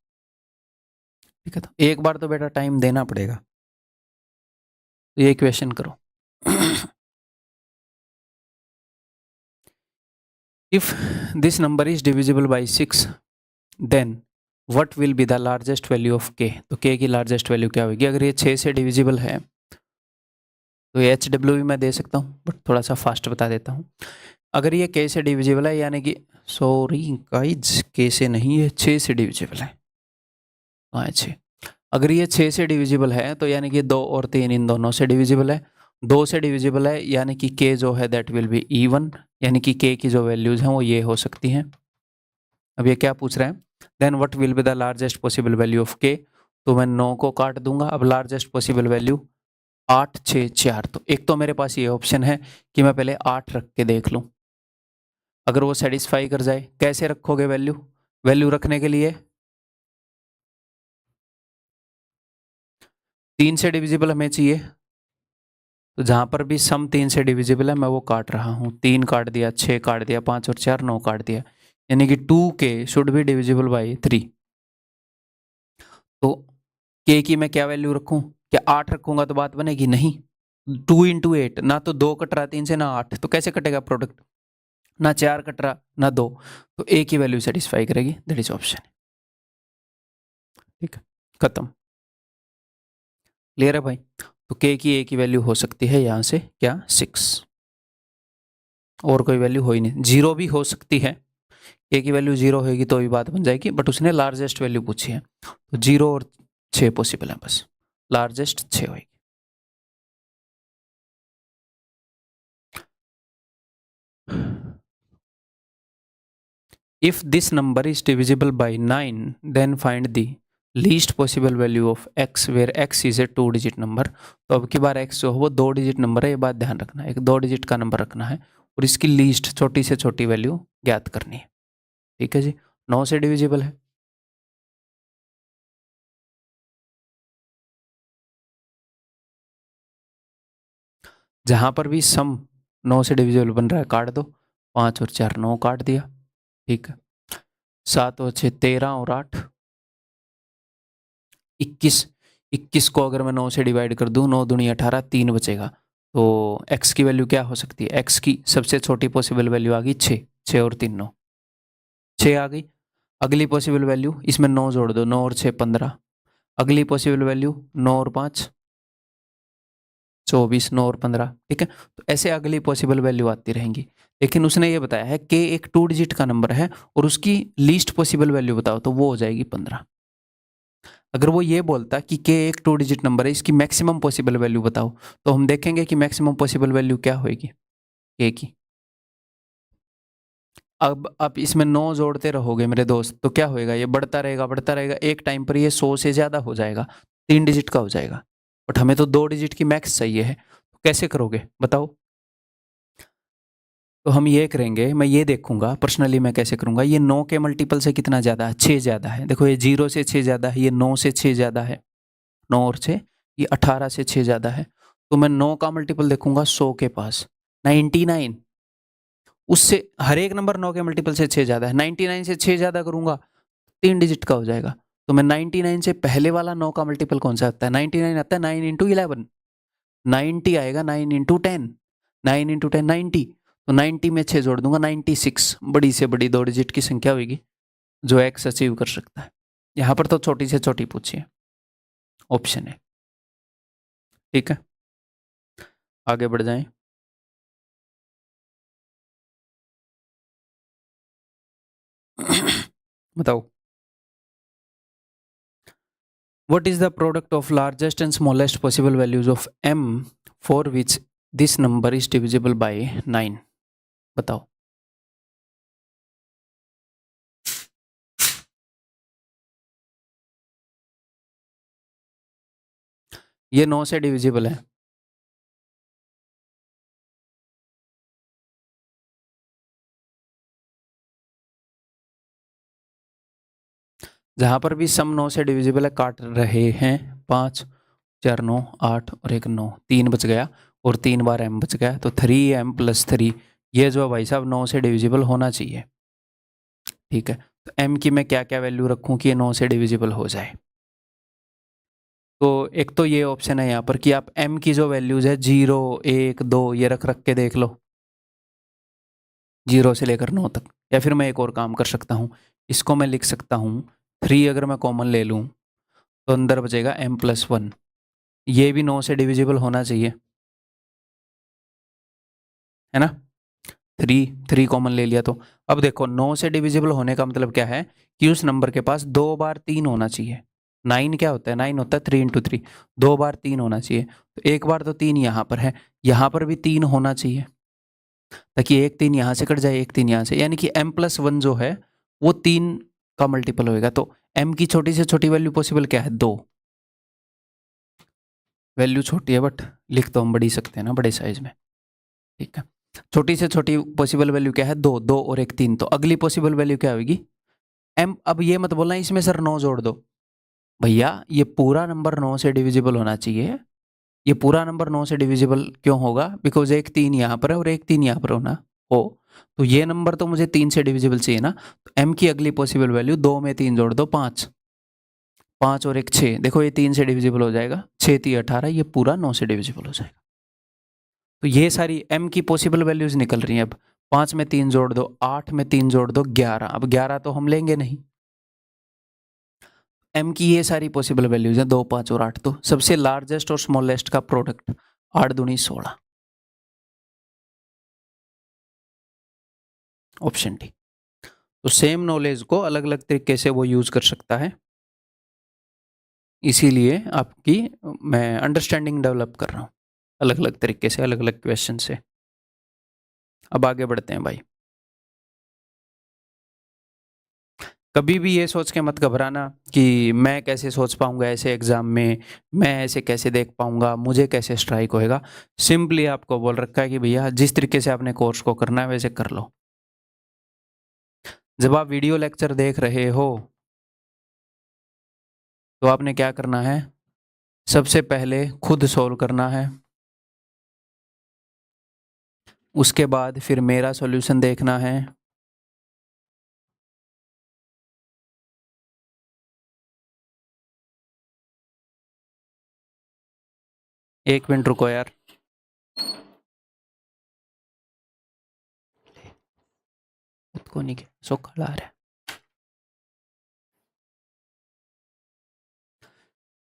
ठीक है तो एक बार तो बेटा टाइम देना पड़ेगा। तो ये क्वेश्चन करो if this number is divisible by 6 then what will be the largest value of K. तो के की लार्जेस्ट वैल्यू क्या होगी। अगर ये 6 से डिविजिबल है तो ये एच डब्ल्यू भी मैं दे सकता हूँ बट थोड़ा सा फास्ट बता देता हूँ। अगर ये के से डिविजिबल है यानी कि सॉरी गाइज के से नहीं ये 6 से डिविजिबल है। हाँ 6 अगर ये 6 से डिविजिबल है तो यानी कि 2 और 3 इन दोनों से डिविजिबल है। 2 से डिविजिबल है यानी कि के जो है दैट विल बी इवन यानी कि के की जो वैल्यूज हैं वो ये हो सकती हैं। अब ये क्या पूछ रहे हैं then what will be the largest possible value of K. तो मैं 9 को काट दूंगा। अब लार्जेस्ट पॉसिबल वैल्यू 8 6 4, तो एक तो मेरे पास ये ऑप्शन है कि मैं पहले 8 रख के देख लूं, अगर वो सेटिस्फाई कर जाए। कैसे रखोगे वैल्यू? वैल्यू रखने के लिए 3 से डिविजिबल हमें चाहिए, तो जहां पर भी सम 3 से डिविजिबल है मैं वो काट रहा हूं। 3 काट दिया, 6 काट दिया, 5 और 4 9 काट दिया, यानी कि 2k should be divisible by 3। तो k की मैं क्या वैल्यू रखूं? क्या 8 रखूंगा तो बात बनेगी? नहीं। 2 इंटू 8, ना तो 2 कट रहा 3 से, ना 8, तो कैसे कटेगा प्रोडक्ट? ना 4 कट रहा ना 2, तो a की वैल्यू सेटिस्फाई करेगी, दैट इज ऑप्शन। ठीक है, खत्म। क्लियर है भाई? तो k की a की वैल्यू हो सकती है यहां से क्या? 6, और कोई वैल्यू हो ही नहीं। 0 भी हो सकती है, a की वैल्यू 0 होगी तो भी बात बन जाएगी, बट उसने लार्जेस्ट वैल्यू पूछी है, तो 0 और 6 पॉसिबल है, बस लार्जेस्ट 6 होगी। If this number is divisible by 9, then find the least possible value of x where x is a 2 digit number। तो अब की बार x जो है वो 2 डिजिट नंबर है, ये बात ध्यान रखना है, एक 2 डिजिट का नंबर रखना है और इसकी लीस्ट छोटी से छोटी वैल्यू ज्ञात करनी है। ठीक है जी, 9 से डिविजिबल है। जहां पर भी सम 9 से डिविजिबल बन रहा है काट दो, 5 और 4 9 काट दिया। ठीक है, 7 और 6 13 और 8 21। 21 को अगर मैं 9 से डिवाइड कर दूं, 9 दूनी 18, 3 बचेगा। तो x की वैल्यू क्या हो सकती है? x की सबसे छोटी पॉसिबल वैल्यू आ गई 6, 6 और 3 9, 6 आ गई। अगली पॉसिबल वैल्यू, इसमें 9 जोड़ दो, 9 और 6 15। अगली पॉसिबल वैल्यू 9 और 5 24, 9 और 15। ठीक है, तो ऐसे अगली पॉसिबल वैल्यू आती रहेंगी। लेकिन उसने ये बताया है कि एक 2 डिजिट का नंबर है और उसकी लीस्ट पॉसिबल वैल्यू बताओ, तो वो हो जाएगी 15। अगर वो ये बोलता कि के एक 2 डिजिट नंबर है, इसकी मैक्सिमम पॉसिबल वैल्यू बताओ, तो हम देखेंगे कि मैक्सिमम पॉसिबल वैल्यू क्या होगी के की। अब आप इसमें 9 जोड़ते रहोगे मेरे दोस्त, तो क्या होएगा? ये बढ़ता रहेगा बढ़ता रहेगा, एक टाइम पर ये 100 से ज़्यादा हो जाएगा, 3 डिजिट का हो जाएगा। बट हमें तो 2 डिजिट की मैक्स चाहिए है, तो कैसे करोगे बताओ? तो हम ये करेंगे, मैं ये देखूंगा पर्सनली मैं कैसे करूंगा। ये 9 के मल्टीपल से कितना ज़्यादा है? 6 ज़्यादा है। देखो ये 0 से 6 ज़्यादा है, ये 9 से 6 ज़्यादा है, 9 और 6 ये 18 से 6 ज़्यादा है। तो मैं 9 का मल्टीपल देखूंगा 100 के पास 99, उससे हर एक नंबर 9 के मल्टीपल से 6 ज़्यादा है। 99 से 6 ज़्यादा करूंगा 3 डिजिट का हो जाएगा। तो मैं 99 से पहले वाला 9 का मल्टीपल कौन सा आता है? 99 आता है 9 इंटू 11, 90 आएगा 9 इंटू 10, 9 इंटू 10 90। तो 90 में 6 जोड़ दूंगा 96, बड़ी से बड़ी 2 डिजिट की संख्या होगी जो एक्स अचीव कर सकता है। यहाँ पर तो छोटी से छोटी पूछिए, ऑप्शन है। ठीक है, आगे बढ़ जाएं। बताओ, what is the product of largest and smallest possible values of m for which this number is divisible by 9? बताओ। ये 9 से डिविजिबल है। जहां पर भी सम 9 से डिविजिबल है काट रहे हैं, 5 4 9 8 और एक 9, 3 बच गया और 3 बार m बच गया, तो 3m प्लस 3, ये जो है भाई साहब 9 से डिविजिबल होना चाहिए। ठीक है, तो m की मैं क्या क्या वैल्यू रखूं कि ये 9 से डिविजिबल हो जाए? तो एक तो ये ऑप्शन है यहाँ पर कि आप m की जो वैल्यूज है 0 1 2 ये रख रख के देख लो, 0 से लेकर 9 तक। या फिर मैं एक और काम कर सकता हूँ, इसको मैं लिख सकता हूँ 3 अगर मैं कॉमन ले लूँ तो अंदर बचेगा m प्लस 1, ये भी 9 से डिविजिबल होना चाहिए, है ना? 3 कॉमन ले लिया, तो अब देखो 9 से डिविजिबल होने का मतलब क्या है कि उस नंबर के पास 2 बार 3 होना चाहिए। 9 क्या होता है? 9 होता है 3 इंटू 3, 2 बार 3 होना चाहिए। तो एक बार तो 3 यहाँ पर है, यहाँ पर भी 3 होना चाहिए, ताकि एक 3 यहाँ से कट जाए, एक 3 यहाँ से, यानी कि m प्लस 1 जो है वो 3 का मल्टीपल होएगा। तो m की छोटी से छोटी वैल्यू पॉसिबल क्या है? 2। वैल्यू छोटी है बट लिख तो हम बड़ी सकते हैं ना बड़े साइज में, ठीक है। छोटी से छोटी पॉसिबल वैल्यू क्या है, 2, 2 और 1 3। तो अगली पॉसिबल वैल्यू क्या होगी, m। अब ये मत बोलना इसमें सर 9 जोड़ दो, भैया ये पूरा नंबर 9 से डिविजिबल होना चाहिए। ये पूरा नंबर 9 से डिविजिबल क्यों होगा, बिकॉज 1 3 यहाँ पर है और 1 3 यहाँ पर होना हो, तो ये नंबर तो मुझे 3 से डिविजिबल चाहिए ना। तो m की अगली पॉसिबल वैल्यू 2 में 3 जोड़ दो 5, 5 और 1 6। देखो ये 3 से डिविजिबल हो जाएगा, 6 3 18, ये पूरा 9 से डिविजिबल हो जाएगा। तो ये सारी m की पॉसिबल वैल्यूज निकल रही हैं। अब 5 में 3 जोड़ दो 8 में 3 जोड़ दो 11। अब 11 तो हम लेंगे नहीं, m की ये सारी पॉसिबल वैल्यूज हैं 2 5 और 8। तो सबसे लार्जेस्ट और स्मॉलेस्ट का प्रोडक्ट 8 दूनी 16, ऑप्शन डी। तो सेम नॉलेज को अलग अलग तरीके से वो यूज कर सकता है, इसीलिए आपकी मैं अंडरस्टैंडिंग डेवलप कर रहा हूँ अलग अलग तरीके से, अलग अलग क्वेश्चन से। अब आगे बढ़ते हैं भाई। कभी भी ये सोच के मत घबराना कि मैं कैसे सोच पाऊंगा ऐसे एग्जाम में, मैं ऐसे कैसे देख पाऊंगा, मुझे कैसे स्ट्राइक होएगा। सिंपली आपको बोल रखा है कि भैया जिस तरीके से आपने कोर्स को करना है वैसे कर लो। जब आप वीडियो लेक्चर देख रहे हो तो आपने क्या करना है, सबसे पहले खुद सॉल्व करना है, उसके बाद फिर मेरा सॉल्यूशन देखना है, एक मिनट रुको यार, खुद को नहीं सो खड़ा रहा है।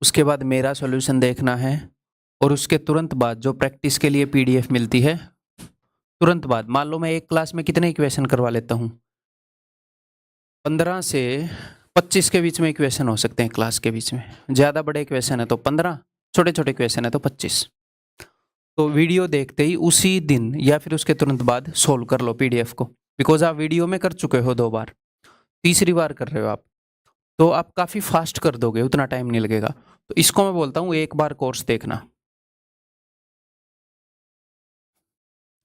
उसके बाद मेरा सॉल्यूशन देखना है, और उसके तुरंत बाद जो प्रैक्टिस के लिए पीडीएफ मिलती है, तुरंत बाद मान लो मैं एक क्लास में कितने इक्वेशन करवा लेता हूँ, 15 से 25 के बीच में इक्वेशन हो सकते हैं क्लास के बीच में। ज़्यादा बड़े इक्वेशन है तो 15, छोटे छोटे इक्वेशन है तो 25। तो वीडियो देखते ही उसी दिन या फिर उसके तुरंत बाद सोल्व कर लो पीडीएफ को, बिकॉज आप वीडियो में कर चुके हो 2 बार, तीसरी बार कर रहे हो आप, तो आप काफ़ी फास्ट कर दोगे, उतना टाइम नहीं लगेगा। तो इसको मैं बोलता हूँ एक बार कोर्स देखना।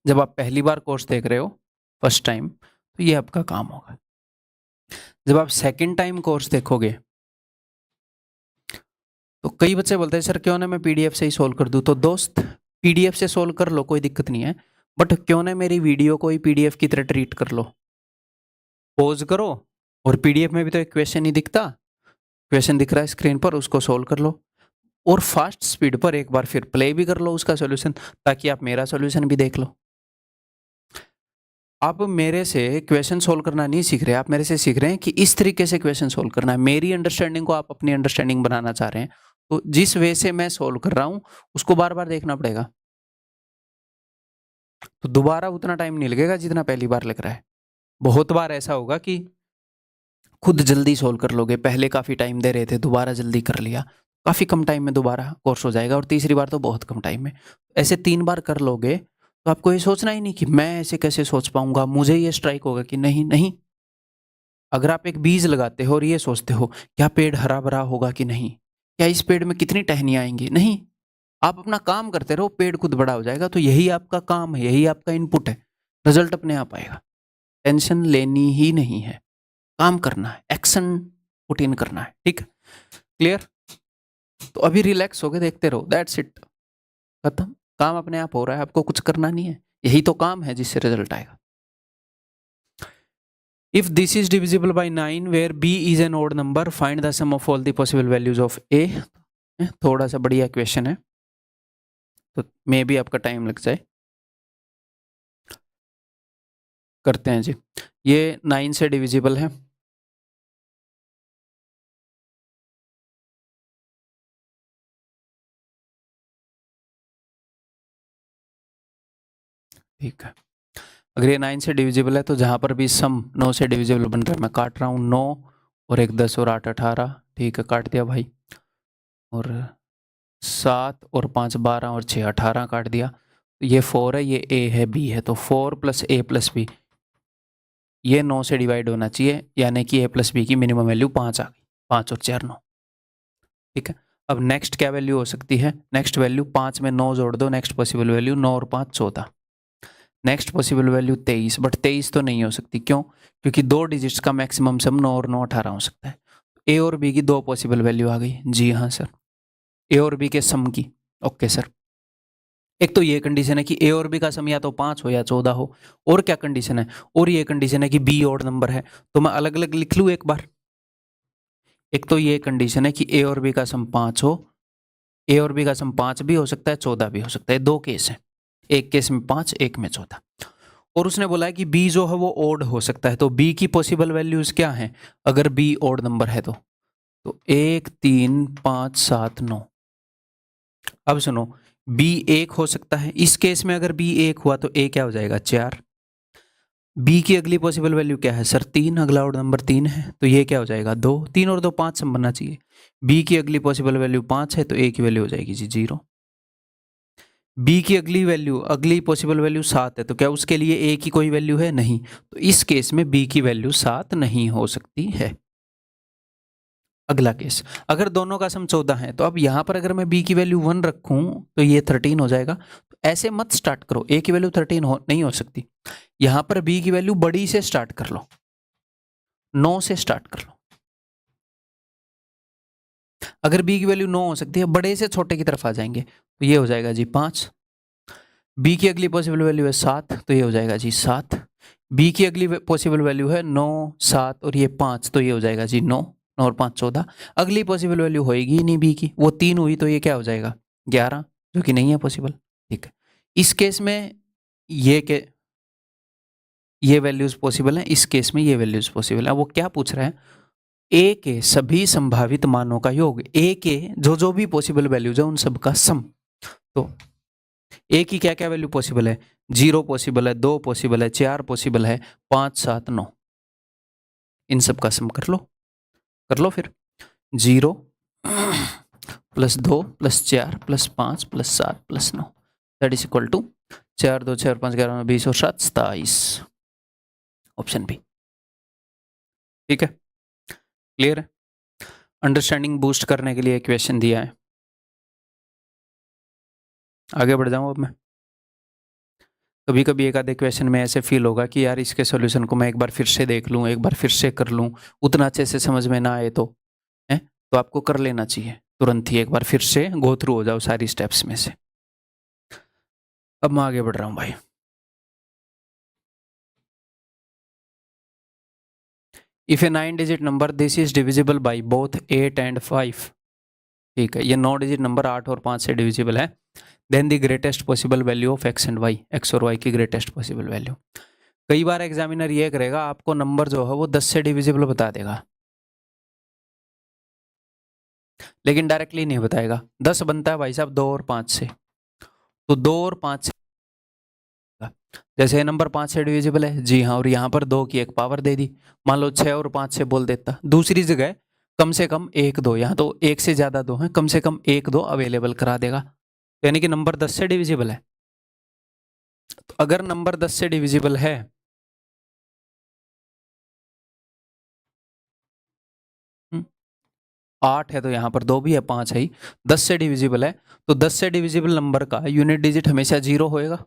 जब आप पहली बार कोर्स देख रहे हो फर्स्ट टाइम, तो ये आपका काम होगा। जब आप सेकंड टाइम कोर्स देखोगे तो कई बच्चे बोलते हैं सर क्यों ना मैं पीडीएफ से ही सोल्व कर दूं। तो दोस्त पीडीएफ से सोल्व कर लो, कोई दिक्कत नहीं है, बट क्यों ना मेरी वीडियो को ही पीडीएफ की तरह ट्रीट कर लो। पॉज करो, और पीडीएफ में भी तो एक क्वेश्चन ही दिखता, क्वेश्चन दिख रहा है स्क्रीन पर, उसको सोल्व कर लो, और फास्ट स्पीड पर एक बार फिर प्ले भी कर लो उसका सॉल्यूशन, ताकि आप मेरा सॉल्यूशन भी देख लो। आप मेरे से क्वेश्चन सोल्व करना नहीं सीख रहे, आप मेरे से सीख रहे हैं कि इस तरीके से क्वेश्चन सोल्व करना है। मेरी अंडरस्टैंडिंग को आप अपनी अंडरस्टैंडिंग बनाना चाह रहे हैं, तो जिस वे से मैं सोल्व कर रहा हूं उसको बार बार देखना पड़ेगा, तो दोबारा उतना टाइम नहीं लगेगा जितना पहली बार लग रहा है। बहुत बार ऐसा होगा कि खुद जल्दी सोल्व कर लोगे, पहले काफ़ी टाइम दे रहे थे, दोबारा जल्दी कर लिया, काफ़ी कम टाइम में दोबारा कोर्स हो जाएगा, और तीसरी बार तो बहुत कम टाइम में। ऐसे 3 बार कर लोगे तो आपको ये सोचना ही नहीं कि मैं ऐसे कैसे सोच पाऊंगा, मुझे ये स्ट्राइक होगा कि नहीं। नहीं, अगर आप एक बीज लगाते हो और ये सोचते हो क्या पेड़ हरा भरा होगा कि नहीं, क्या इस पेड़ में कितनी टहनियाँ आएंगी, नहीं, आप अपना काम करते रहो, पेड़ खुद बड़ा हो जाएगा। तो यही आपका काम है, यही आपका इनपुट है, रिजल्ट अपने आप आएगा। टेंशन लेनी ही नहीं है, काम करना है, एक्शन पुट इन करना है, ठीक है, क्लियर। तो अभी रिलैक्स होके देखते रहो, दैट्स इट, खत्म, काम अपने आप हो रहा है, आपको कुछ करना नहीं है, यही तो काम है जिससे रिजल्ट आएगा। If this is divisible by 9 where b is an odd number, find the sum of all the possible values of a। थोड़ा सा बढ़िया क्वेश्चन है, तो मे भी आपका टाइम लग जाए, करते हैं जी। ये 9 से डिविजिबल है, ठीक है। अगर ये 9 से डिविजिबल है तो जहाँ पर भी सम 9 से डिविजिबल बन रहा है, मैं काट रहा हूँ 9 और 1 10 और 8 18, ठीक है, काट दिया भाई, और 7 और 5 12 और 6 18 काट दिया। ये 4 है, ये a है, b है, तो 4 प्लस a प्लस b, ये 9 से डिवाइड होना चाहिए, यानी कि a प्लस बी की मिनिमम वैल्यू 5 आ गई, 5 और 4 9, ठीक है। अब नेक्स्ट क्या वैल्यू हो सकती है? नेक्स्ट वैल्यू 5 में 9 जोड़ दो, नेक्स्ट पॉसिबल वैल्यू 9 और 5 14। नेक्स्ट पॉसिबल वैल्यू 23, बट 23 तो नहीं हो सकती। क्यों? क्योंकि 2 डिजिट्स का मैक्सिमम सम 9 और 9 18 हो सकता है। ए और बी की 2 पॉसिबल वैल्यू आ गई। जी हाँ सर, ए और बी के सम की। ओके सर, एक तो ये कंडीशन है कि ए और बी का सम या तो 5 हो या 14 हो। और क्या कंडीशन है? और ये कंडीशन है कि बी ऑड नंबर है। तो मैं अलग अलग लिख लूँ एक बार। एक तो ये कंडीशन है कि ए और बी का सम 5 हो। ए और बी का सम 5 भी हो सकता है, 14 भी हो सकता है। 2 केस है, एक केस में 5, एक में 14। और उसने बोला है कि बी जो है वो ओड हो सकता है। तो बी की पॉसिबल वैल्यूज क्या हैं अगर बी ओड नंबर है? तो 1 3 5 7 9। अब सुनो, बी 1 हो सकता है। इस केस में अगर बी 1 हुआ तो ए क्या हो जाएगा? 4। बी की अगली पॉसिबल वैल्यू क्या है सर? 3। अगला ओड नंबर 3 है, तो ये क्या हो जाएगा? 2। 3 और 2 5 सम बनना चाहिए। बी की अगली पॉसिबल वैल्यू 5 है, तो ए की वैल्यू हो जाएगी जी 0। बी की अगली पॉसिबल वैल्यू 7 है, तो क्या उसके लिए ए की कोई वैल्यू है? नहीं। तो इस केस में बी की वैल्यू 7 नहीं हो सकती है। अगला केस, अगर दोनों का सम 14 है, तो अब यहां पर अगर मैं बी की वैल्यू 1 रखूं तो ये 13 हो जाएगा। तो ऐसे मत स्टार्ट करो, ए की वैल्यू 13 नहीं हो सकती। यहां पर बी की वैल्यू बड़ी से स्टार्ट कर लो, 9 से स्टार्ट कर लो। अगर बी की वैल्यू 9 हो सकती है, बड़े से छोटे की तरफ आ जाएंगे, तो ये हो जाएगा जी 5। बी की अगली पॉसिबल वैल्यू है 7, तो ये हो जाएगा जी 7। बी की अगली पॉसिबल वैल्यू है 9 7 और ये 5, तो ये हो जाएगा जी 9। 9 और 5 14। अगली पॉसिबल वैल्यू होएगी ही नहीं बी की, वो 3 हुई, तो ये क्या हो जाएगा? 11, जो कि नहीं है पॉसिबल। ठीक है, इस केस में ये के ये वैल्यूज पॉसिबल है, इस केस में ये वैल्यूज पॉसिबल है। वो क्या पूछ रहे हैं? ए के सभी संभावित मानों का योग, ए के जो जो भी पॉसिबल वैल्यूज है उन सब का सम। तो ए की क्या क्या वैल्यू पॉसिबल है? 0 पॉसिबल है, 2 पॉसिबल है, 4 पॉसिबल है, 5 7 9। इन सब का सम कर लो फिर। 0 plus 2 plus 4 plus 5 plus 7 plus 9 that is equal to 4 2 4 5 11 20 और 7 27। Option B. ठीक है, क्लियर है? अंडरस्टैंडिंग बूस्ट करने के लिए क्वेश्चन दिया है। आगे बढ़ जाऊं अब मैं। कभी कभी एक आधे क्वेश्चन में ऐसे फील होगा कि यार इसके सॉल्यूशन को मैं एक बार फिर से देख लूं, एक बार फिर से कर लूं, उतना अच्छे से समझ में ना आए तो है, तो आपको कर लेना चाहिए तुरंत ही, एक बार फिर से गो थ्रू हो जाओ सारी स्टेप्स में से। अब मैं आगे बढ़ रहा हूं भाई। If A 9 digit number this is divisible by both 8 and 5। ठीक है, ये 9 डिजिट नंबर 8 और 5 से डिविजिबल है। Then the greatest possible value of X and Y, X और वाई की ग्रेटेस्ट पॉसिबल वैल्यू। कई बार एग्जामिनर ये करेगा, आपको नंबर जो है वो 10 से डिविजिबल बता देगा, लेकिन डायरेक्टली नहीं बताएगा। 10 बनता है भाई साहब 2 और 5 से, तो 2 और 5 से, जैसे नंबर 5 से डिविजिबल है जी हाँ, और यहाँ पर 2 की एक पावर दे दी। मान लो 6 और 5 से बोल देता, दूसरी जगह कम से कम 1 2, यहाँ तो 1 से ज्यादा 2 है, कम से कम 1 2 अवेलेबल करा देगा। तो यानी कि नंबर 10 से डिविजिबल है। तो अगर नंबर 10 से डिविजिबल है, हम्म, 8 है तो यहाँ पर 2 भी है, 5 है ही, 10 से डिविजिबल है, तो 10 से डिविजिबल नंबर का यूनिट डिजिट हमेशा 0 होएगा।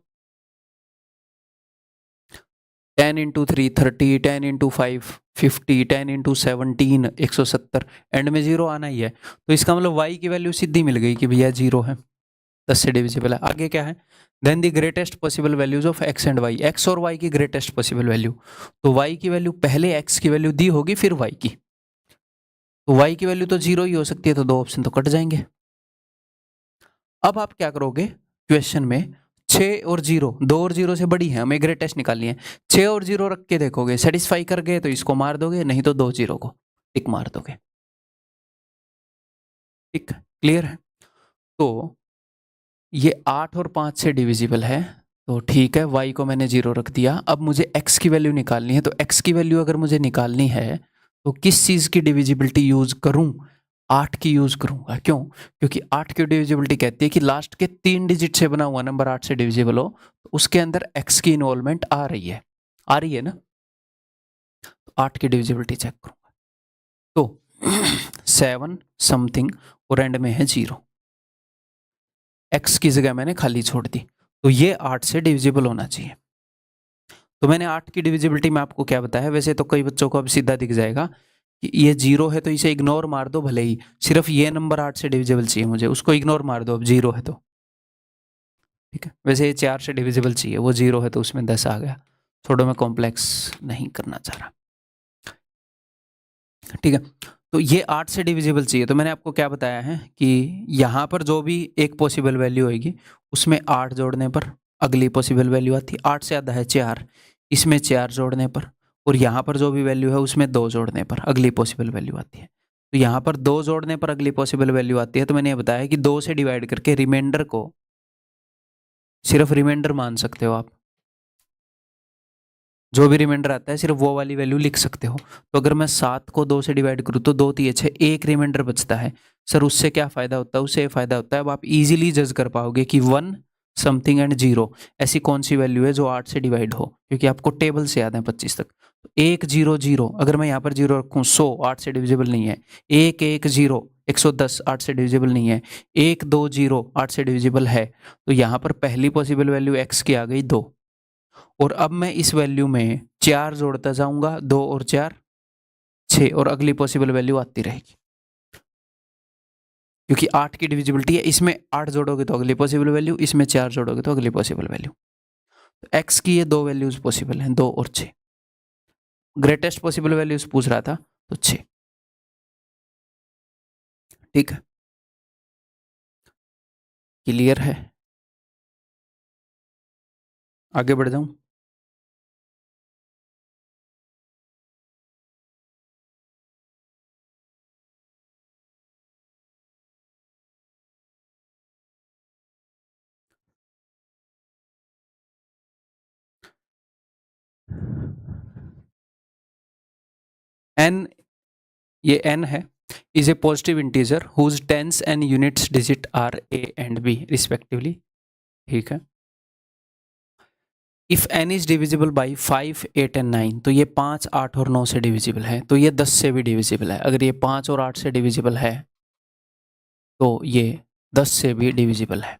10 इंटू 3 30, 10 इंटू 5 50, 10 इंटू 17 170, एंड में 0 आना ही है। तो इसका मतलब y की वैल्यू सीधी मिल गई कि भैया 0 है, 10 से डिविजिबल है। आगे क्या है? Then the greatest possible values of x and y, x और y की ग्रेटेस्ट पॉसिबल वैल्यू। तो y की वैल्यू पहले x की वैल्यू दी होगी, फिर y की, तो y की वैल्यू तो 0 ही हो सकती है, तो 2 ऑप्शन तो कट जाएंगे। अब आप क्या करोगे क्वेश्चन में? 6 और 0, 2 और 0 से बड़ी है, हमें ग्रेटेस्ट निकालनी है। 6 और 0 रख के देखोगे, सेटिस्फाई कर गए तो इसको मार दोगे, नहीं तो 2 0 को टिक मार दोगे। ठीक, क्लियर है? तो ये 8 और 5 से डिविजिबल है, तो ठीक है, y को मैंने 0 रख दिया। अब मुझे x की वैल्यू निकालनी है, तो x की वैल्यू अगर मुझे निकालनी है तो किस चीज़ की डिविजिबिलिटी यूज करूं? 8 की यूज करूंगा। क्यों? क्योंकि 8 की डिविजिबिलिटी कहती है कि लास्ट के 3 डिजिट से बना हुआ नंबर 8 से डिविजिबल हो, तो उसके अंदर x की इन्वॉल्वमेंट आ रही है ना? तो 8 की डिविजिबिलिटी चेक करूंगा। तो 7 समथिंग और एंड में है 0। x की जगह मैंने खाली छोड़ दी, तो ये 8 से डिविजिबल होना चाहिए। तो मैंने 8 की डिविजिबिलिटी में आपको क्या बताया, वैसे तो कई बच्चों को अब सीधा दिख जाएगा कि ये 0 है तो इसे इग्नोर मार दो, भले ही सिर्फ ये नंबर 8 से डिविजिबल चाहिए मुझे, उसको इग्नोर मार दो, अब 0 है तो ठीक है। वैसे ये 4 से डिविजिबल चाहिए, वो 0 है तो उसमें 10 आ गया। थोड़ा मैं कॉम्प्लेक्स नहीं करना चाह रहा, ठीक है। तो ये 8 से डिविजिबल चाहिए, तो मैंने आपको क्या बताया है कि यहाँ पर जो भी एक पॉसिबल वैल्यू होगी उसमें 8 जोड़ने पर अगली पॉसिबल वैल्यू आती है। 8 से आधा है 4, इसमें 4 जोड़ने पर, और यहाँ पर जो भी वैल्यू है उसमें 2 जोड़ने पर अगली पॉसिबल वैल्यू आती है। तो यहाँ पर 2 जोड़ने पर अगली पॉसिबल वैल्यू आती है, तो मैंने ये बताया कि 2 से डिवाइड करके रिमाइंडर को सिर्फ रिमाइंडर मान सकते हो आप, जो भी रिमाइंडर आता है सिर्फ वो वाली वैल्यू लिख सकते हो। तो अगर मैं 7 को 2 से डिवाइड करूँ तो 2 3 6, एक रिमाइंडर बचता है। सर उससे क्या फ़ायदा होता है, उससे फ़ायदा होता है अब आप इजीली जज कर पाओगे कि 1 समथिंग एंड 0 ऐसी कौन सी वैल्यू है जो 8 से डिवाइड हो, क्योंकि आपको टेबल से याद है 25 तक। तो 1 0 0, अगर मैं यहाँ पर 0 रखूँ 100 8 से डिविजिबल नहीं है। 1 1 0 110 8 से डिविजिबल नहीं है। 1 2 0 8 से डिविजिबल है। तो यहाँ पर पहली पॉसिबल वैल्यू x की आ गई 2, और अब मैं इस वैल्यू में 4 जोड़ता जाऊंगा, 2 और 4 6, और अगली पॉसिबल वैल्यू आती रहेगी, क्योंकि 8 की डिविजिबिलिटी है। इसमें 8 जोड़ोगे तो अगली पॉसिबल वैल्यू, इसमें 4 जोड़ोगे तो अगली पॉसिबल वैल्यू। तो x की ये 2 वैल्यूज पॉसिबल हैं, 2 और 6। ग्रेटेस्ट पॉसिबल वैल्यूज पूछ रहा था तो 6, ठीक है। क्लियर है, आगे बढ़ जाऊं। n, ये n है, is a positive integer whose tens and units digit are a and b respectively, ठीक है। If n is divisible by 5 8 and 9, तो ये 5 8 और 9 से डिविजिबल है, तो ये 10 से भी डिविजिबल है। अगर ये 5 और 8 से डिविजिबल है तो ये 10 से भी डिविजिबल है।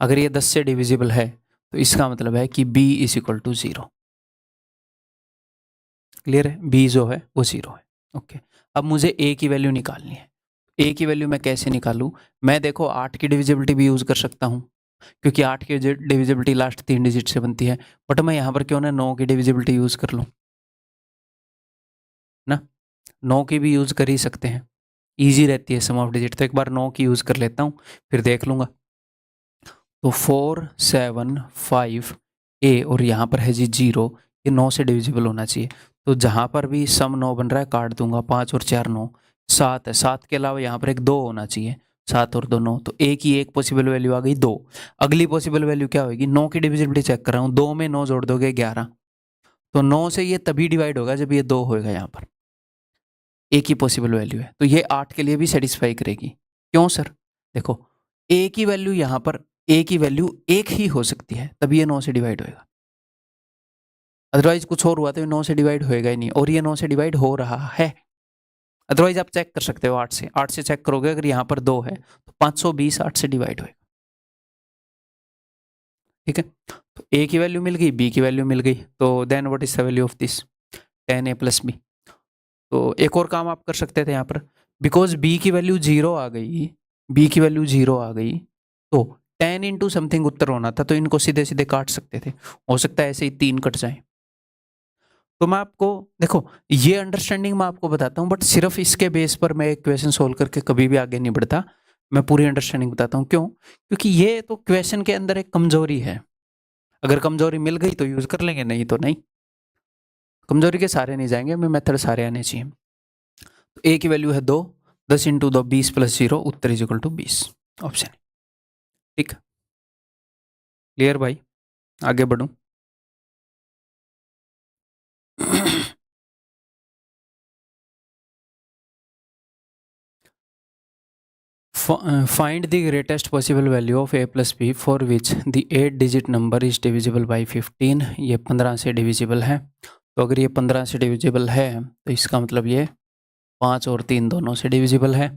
अगर ये 10 से डिविजिबल है तो इसका मतलब है कि b is equal to 0। Clear है, b जो है वो 0 है। ओके, अब मुझे a की वैल्यू निकालनी है। a की वैल्यू मैं कैसे निकालूं, मैं देखो 8 की डिविजिबिलिटी भी यूज़ कर सकता हूं, क्योंकि 8 की डिविजिबिलिटी लास्ट 3 डिजिट से बनती है। बट मैं यहाँ पर क्यों ना 9 की डिविजिबिलिटी यूज़ कर लूँ ना, 9 की भी यूज़ कर ही सकते हैं, ईजी रहती है सम ऑफ डिजिट। तो एक बार 9 की यूज़ कर लेता हूँ, फिर देख लूँगा। तो 4 7 5 a, और यहाँ पर है जी 0, ये 9 से डिविजिबल होना चाहिए। तो जहाँ पर भी सम 9 बन रहा है काट दूंगा, 5 और 4 9, 7 है। 7 के अलावा यहाँ पर एक 2 होना चाहिए, 7 और 2 9, तो a की एक पॉसिबल वैल्यू आ गई 2। अगली पॉसिबल वैल्यू क्या होगी, 9 की डिविजिबिलिटी चेक कर रहा हूँ, 2 में 9 जोड़ दोगे 11, तो 9 से ये तभी डिवाइड होगा जब ये 2 होगा। यहाँ पर a की पॉसिबल वैल्यू है, तो ये 8 के लिए भी सेटिस्फाई करेगी। क्यों सर, देखो a की वैल्यू यहाँ पर, a की वैल्यू 1 ही हो सकती है, तभी ये 9 से डिवाइड होएगा। अदरवाइज कुछ और हुआ तो ये 9 से डिवाइड होएगा ही नहीं, और ये 9 से डिवाइड हो रहा है। अदरवाइज आप चेक कर सकते हो 8 से चेक करोगे, अगर यहाँ पर 2 है तो 520 8 से डिवाइड होएगा, ठीक है। तो a की वैल्यू मिल गई, b की वैल्यू मिल गई, तो then what is the value of this 10a plus b। तो एक और काम आप कर सकते थे यहाँ पर, बिकॉज b की वैल्यू 0 आ गई, b की वैल्यू 0 आ गई, तो 10 इंटू समथिंग उत्तर होना था, तो इनको सीधे सीधे काट सकते थे। हो सकता है ऐसे ही 3 कट जाए। तो मैं आपको, देखो ये अंडरस्टैंडिंग मैं आपको बताता हूँ, बट सिर्फ इसके बेस पर मैं एक क्वेश्चन सोल्व करके कभी भी आगे नहीं बढ़ता। मैं पूरी अंडरस्टैंडिंग बताता हूँ, क्यों, क्योंकि ये तो क्वेश्चन के अंदर एक कमजोरी है। अगर कमजोरी मिल गई तो यूज कर लेंगे, नहीं तो नहीं। कमजोरी के सारे नहीं जाएंगे, मैं मेथड सारे आने चाहिए। तो ए की वैल्यू है 2, 10 इंटू 2 20 प्लस 0, उत्तर इज इक्वल टू 20, ऑप्शन। ठीक, क्लियर भाई, आगे बढ़ूं। Find the greatest possible value of a plus b for which the 8 digit number is divisible by 15। ये 15 से डिविजिबल है, तो अगर ये 15 से डिविजिबल है तो इसका मतलब ये 5 और 3 दोनों से डिविजिबल है।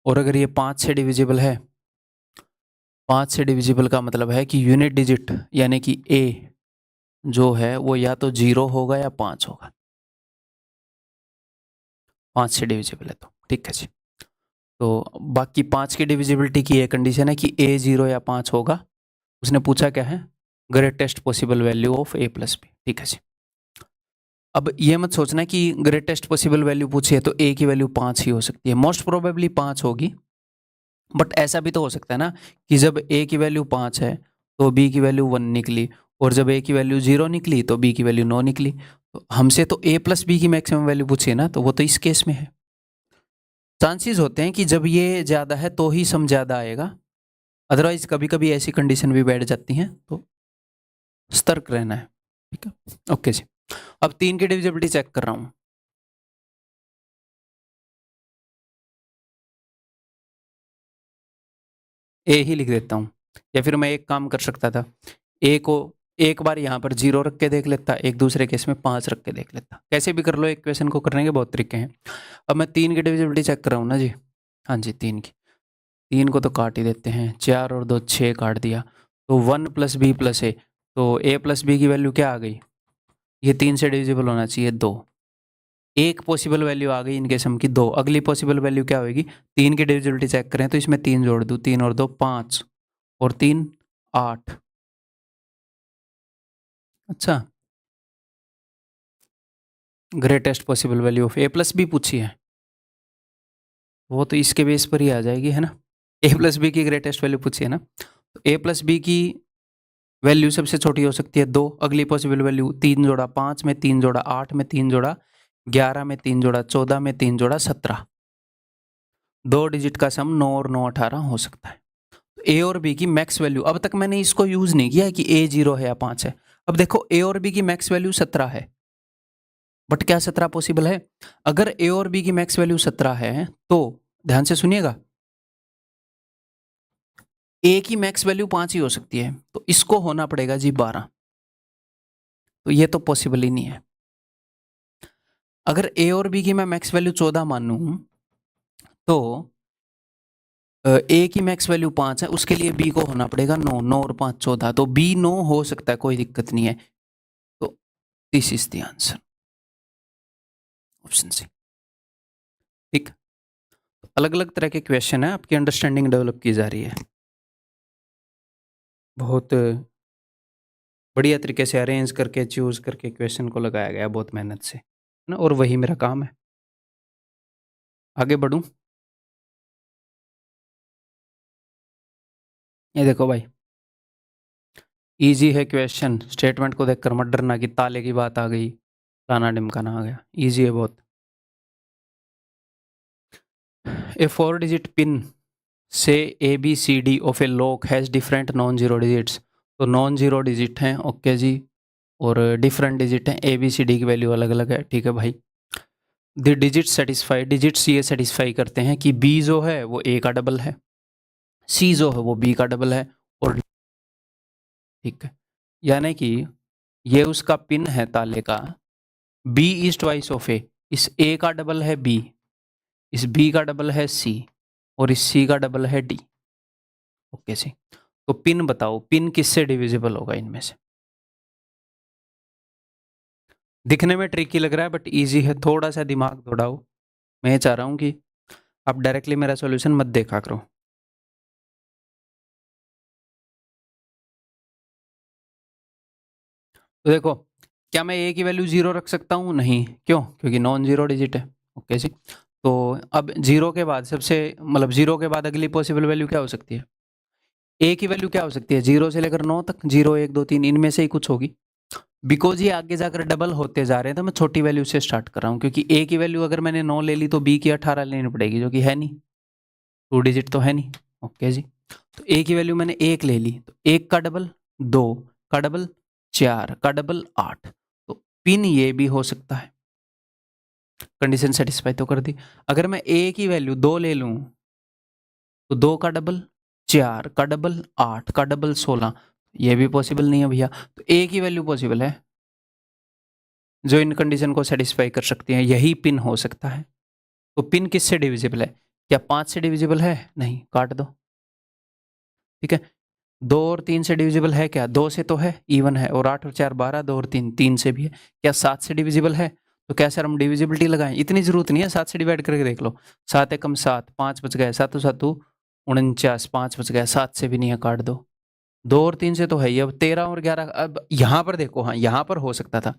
और अगर ये 5 से डिविजिबल है, 5 से डिविजिबल का मतलब है कि यूनिट डिजिट यानी कि ए जो है वो या तो 0 होगा या 5 होगा। 5 से डिविजिबल है तो ठीक है जी। तो बाकी 5 की डिविजिबिलिटी की ये कंडीशन है कि ए 0 या 5 होगा। उसने पूछा क्या है, greatest possible value of A plus B. ठीक है जी। अब ये मत सोचना कि ग्रेटेस्ट पॉसिबल वैल्यू पूछी है तो ए की वैल्यू 5 ही हो सकती है। मोस्ट प्रोबेबली 5 होगी, बट ऐसा भी तो हो सकता है ना कि जब ए की वैल्यू 5 है तो बी की वैल्यू 1 निकली, और जब ए की वैल्यू 0 निकली तो बी की वैल्यू 9 निकली। तो हमसे तो ए प्लस बी की मैक्सिमम वैल्यू पूछी है ना, तो वो तो इस केस में है। चांसेस होते हैं कि जब ये ज़्यादा है तो ही सम ज़्यादा आएगा, अदरवाइज कभी कभी ऐसी कंडीशन भी बैठ जाती हैं, तो सतर्क रहना है। ठीक है, ओके जी। अब 3 की डिविजिबिलिटी चेक कर रहा हूँ। ए ही लिख देता हूँ, या फिर मैं एक काम कर सकता था, ए को एक बार यहाँ पर 0 रख के देख लेता, एक दूसरे केस में 5 रख के देख लेता। कैसे भी कर लो, एक क्वेश्चन को करने के बहुत तरीके हैं। अब मैं 3 की डिविजिबिलिटी चेक कर रहा हूँ ना जी। हाँ जी, 3 की। 3 को तो काट ही देते हैं, 4 और 2 6 काट दिया, तो 1 प्लस बी प्लस ए, तो ए प्लस बी की वैल्यू क्या आ गई, ये 3 से डिविजिबल होना चाहिए 2। एक पॉसिबल वैल्यू आ गई इनके सम की 2। अगली पॉसिबल वैल्यू क्या होगी, 3 की डिविजिबिलिटी चेक करें तो इसमें 3 जोड़ दूँ, 3 और 2 5 और 3 8। अच्छा, greatest possible value of A plus B पूछी है, वो तो इसके बेस पर ही आ जाएगी, है ना। ए प्लस बी की ग्रेटेस्ट वैल्यू पूछी है ना, तो ए प्लस बी की वैल्यू सबसे छोटी हो सकती है 2। अगली पॉसिबल वैल्यू 3 जोड़ा 5 में, 3 जोड़ा 8 में, 3 जोड़ा 11 में, 3 जोड़ा 14 में, 3 जोड़ा 17। 2 डिजिट का सम 9 और 9 18 हो सकता है। तो ए और बी की मैक्स वैल्यू, अब तक मैंने इसको यूज नहीं किया है कि ए 0 है या 5 है। अब देखो, ए और बी की मैक्स वैल्यू 17 है, बट क्या 17 पॉसिबल है? अगर ए और बी की मैक्स वैल्यू 17 है तो ध्यान से सुनिएगा, ए की मैक्स वैल्यू 5 ही हो सकती है, तो इसको होना पड़ेगा जी 12। तो ये तो पॉसिबल ही नहीं है। अगर ए और बी की मैं मैक्स वैल्यू 14 मानूं तो ए की मैक्स वैल्यू 5 है, उसके लिए बी को होना पड़ेगा 9। 9 और 5 14, तो बी 9 हो सकता है, कोई दिक्कत नहीं है। तो this is the answer, option C. ठीक, अलग अलग तरह के क्वेश्चन है, आपकी अंडरस्टैंडिंग डेवलप की जा रही है। बहुत बढ़िया तरीके से अरेंज करके चूज करके क्वेश्चन को लगाया गया, बहुत मेहनत से, है ना, और वही मेरा काम है। आगे बढ़ूं, ये देखो भाई, इजी है क्वेश्चन। स्टेटमेंट को देखकर मत डरना कि ताले की बात आ गई, फलाना ढिमकाना आ गया। इजी है बहुत। ए 4 डिजिट पिन से A B C D of a lock has different non zero digits. तो नॉन जीरो डिजिट हैं, ओके जी, और डिफरेंट डिजिट हैं, ए बी सी डी की वैल्यू अलग अलग है। ठीक है भाई। द डिजिट सेटिस्फाई, डिजिट्स ये सेटिस्फाई करते हैं कि बी जो है वो ए का डबल है, सी जो है वो बी का डबल है, और ठीक है, यानी कि ये उसका पिन है ताले का, बी इज ट्वाइस ऑफ ए, इस ए का डबल है बी, इस बी का डबल है सी, और इस सी का डबल है डी। ओके जी, तो पिन बताओ, पिन किससे डिविजिबल होगा इनमें से? दिखने में ट्रिकी लग रहा है बट इजी है, थोड़ा सा दिमाग दौड़ाओ। मैं चाह रहा हूँ कि आप डायरेक्टली मेरा सॉल्यूशन मत देखा करो। तो देखो, क्या मैं ए की वैल्यू 0 रख सकता हूँ? नहीं, क्यों? क्योंकि नॉन जीरो डिजिट है। ओके जी, तो अब 0 के बाद सबसे, मतलब 0 के बाद अगली पॉसिबल वैल्यू क्या हो सकती है? ए की वैल्यू क्या हो सकती है? 0 से लेकर 9 तक, 0 1 2 3 इनमें से ही कुछ होगी। बिकॉज ये आगे जाकर डबल होते जा रहे हैं तो मैं छोटी वैल्यू से स्टार्ट कर रहा हूँ, क्योंकि ए की वैल्यू अगर मैंने 9 ले ली तो बी की 18 लेनी पड़ेगी, जो कि है नहीं, 2 डिजिट तो है नहीं। ओके जी, तो ए की वैल्यू मैंने 1 ले ली, तो 1 का डबल 2 का डबल 4 का डबल 8, तो पिन ये भी हो सकता है। कंडीशन सेटिस्फाई तो कर दी। अगर मैं ए की वैल्यू 2 ले लूँ तो 2 का डबल 4 का डबल 8 का डबल 16, ये भी पॉसिबल नहीं है भैया। तो ए की वैल्यू पॉसिबल है जो इन कंडीशन को सेटिस्फाई कर सकती है, यही पिन हो सकता है। तो पिन किससे डिविजिबल है? क्या 5 से डिविजिबल है? नहीं, काट दो। ठीक है, 2 और 3 से डिविजिबल है क्या? 2 से तो है, इवन है, और 8 और 4 12, 2 और 3 3 से भी है। क्या 7 से डिविजिबल है? तो क्या सर हम डिविजिबिलिटी लगाएं? इतनी जरूरत नहीं है, 7 से डिवाइड करके देख लो। 7 एकम 7, 5 बच गए, 7 7 49, 5 बच गया, 7 से भी नहीं है, काट दो। 2 और 3 से तो है ही। अब 13 और 11, अब यहाँ पर देखो, हाँ यहाँ पर हो सकता था।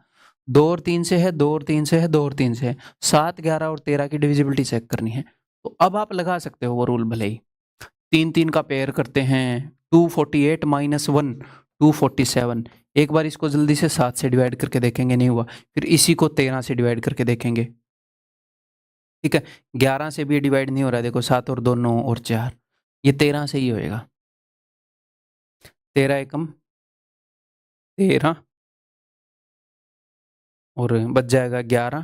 2 और 3 से है, 2 और 3 से है, 2 और 3 से है, 7 11 और 13 की डिविजिबिलिटी चेक करनी है। तो अब आप लगा सकते हो वो रूल, भले ही 3 3 का पेयर करते हैं, 248 माइनस 1 247। एक बार इसको जल्दी से 7 से डिवाइड करके देखेंगे, नहीं हुआ, फिर इसी को 13 से डिवाइड करके देखेंगे। ठीक है, 11 से भी डिवाइड नहीं हो रहा है, देखो 7 और 2 9 और 4, ये 13 से ही होएगा। 13 एकम 13 और बच जाएगा 11,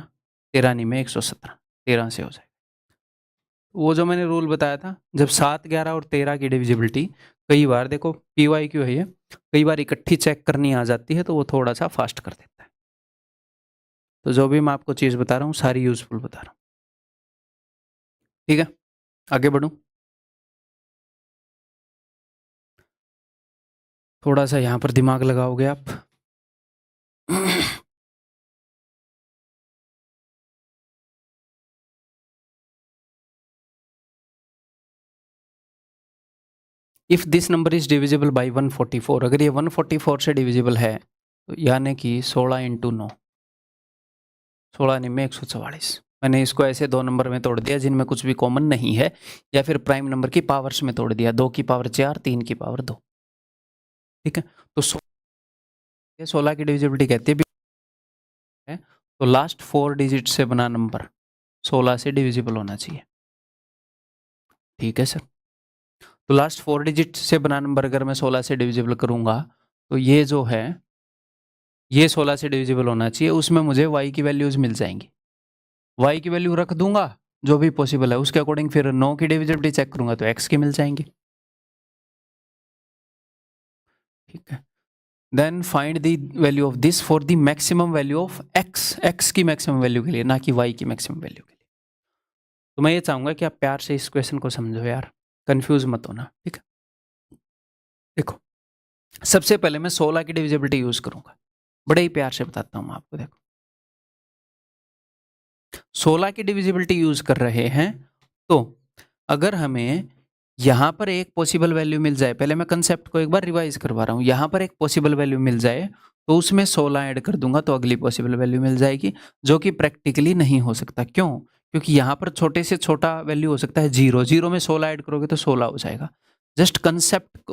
13 नहीं में 117, 13 से हो जाएगा। वो जो मैंने रूल बताया था, जब 7 11 और 13 की डिविजिबिलिटी कई बार, देखो PYQ है ये, कई बार इकट्ठी चेक करनी आ जाती है, तो वो थोड़ा सा फास्ट कर देता है। तो जो भी मैं आपको चीज़ बता रहा हूँ सारी यूजफुल बता रहा हूँ। ठीक है, आगे बढ़ूँ। थोड़ा सा यहाँ पर दिमाग लगाओगे आप। If this number is divisible by 144, अगर ये 144 से डिविजिबल है, तो यानी कि 16 इंटू 9, 16 नहीं में 144। मैंने इसको ऐसे 2 नंबर में तोड़ दिया जिनमें कुछ भी कॉमन नहीं है, या फिर प्राइम नंबर की पावर्स में तोड़ दिया, 2 की पावर 4, 3 की पावर 2। ठीक है, तो 16 की डिविजिबिलिटी कहती है, तो लास्ट 4 डिजिट से बना नंबर 16 से डिविजिबल होना चाहिए। ठीक है सर, तो लास्ट 4 डिजिट से बना नंबर अगर मैं 16 से डिविजिबल करूंगा, तो ये जो है ये 16 से डिविजिबल होना चाहिए, उसमें मुझे y की वैल्यूज मिल जाएंगी। y की वैल्यू रख दूंगा जो भी पॉसिबल है, उसके अकॉर्डिंग फिर 9 की डिविजिबिलिटी चेक करूंगा तो x की मिल जाएंगी। ठीक है, then find the value of this for the maximum value of x की मैक्सिमम वैल्यू के लिए, ना कि y की मैक्सिमम वैल्यू के लिए। तो मैं ये चाहूंगा कि आप प्यार से इस क्वेश्चन को समझो यार, कंफ्यूज मत होना। ठीक है, देखो सबसे पहले मैं 16 की डिविजिबिलिटी यूज करूंगा, बड़े ही प्यार से बताता हूं मैं आपको। देखो 16 की डिविजिबिलिटी यूज कर रहे हैं, तो अगर हमें यहां पर एक पॉसिबल वैल्यू मिल जाए, पहले मैं कंसेप्ट को एक बार रिवाइज करवा रहा हूं, यहां पर एक पॉसिबल वैल्यू मिल जाए तो उसमें 16 ऐड कर दूंगा तो अगली पॉसिबल वैल्यू मिल जाएगी, जो कि प्रैक्टिकली नहीं हो सकता। क्यों? क्योंकि यहां पर छोटे से छोटा वैल्यू हो सकता है 0, 0 में 16 ऐड करोगे तो 16 हो जाएगा। जस्ट कंसेप्ट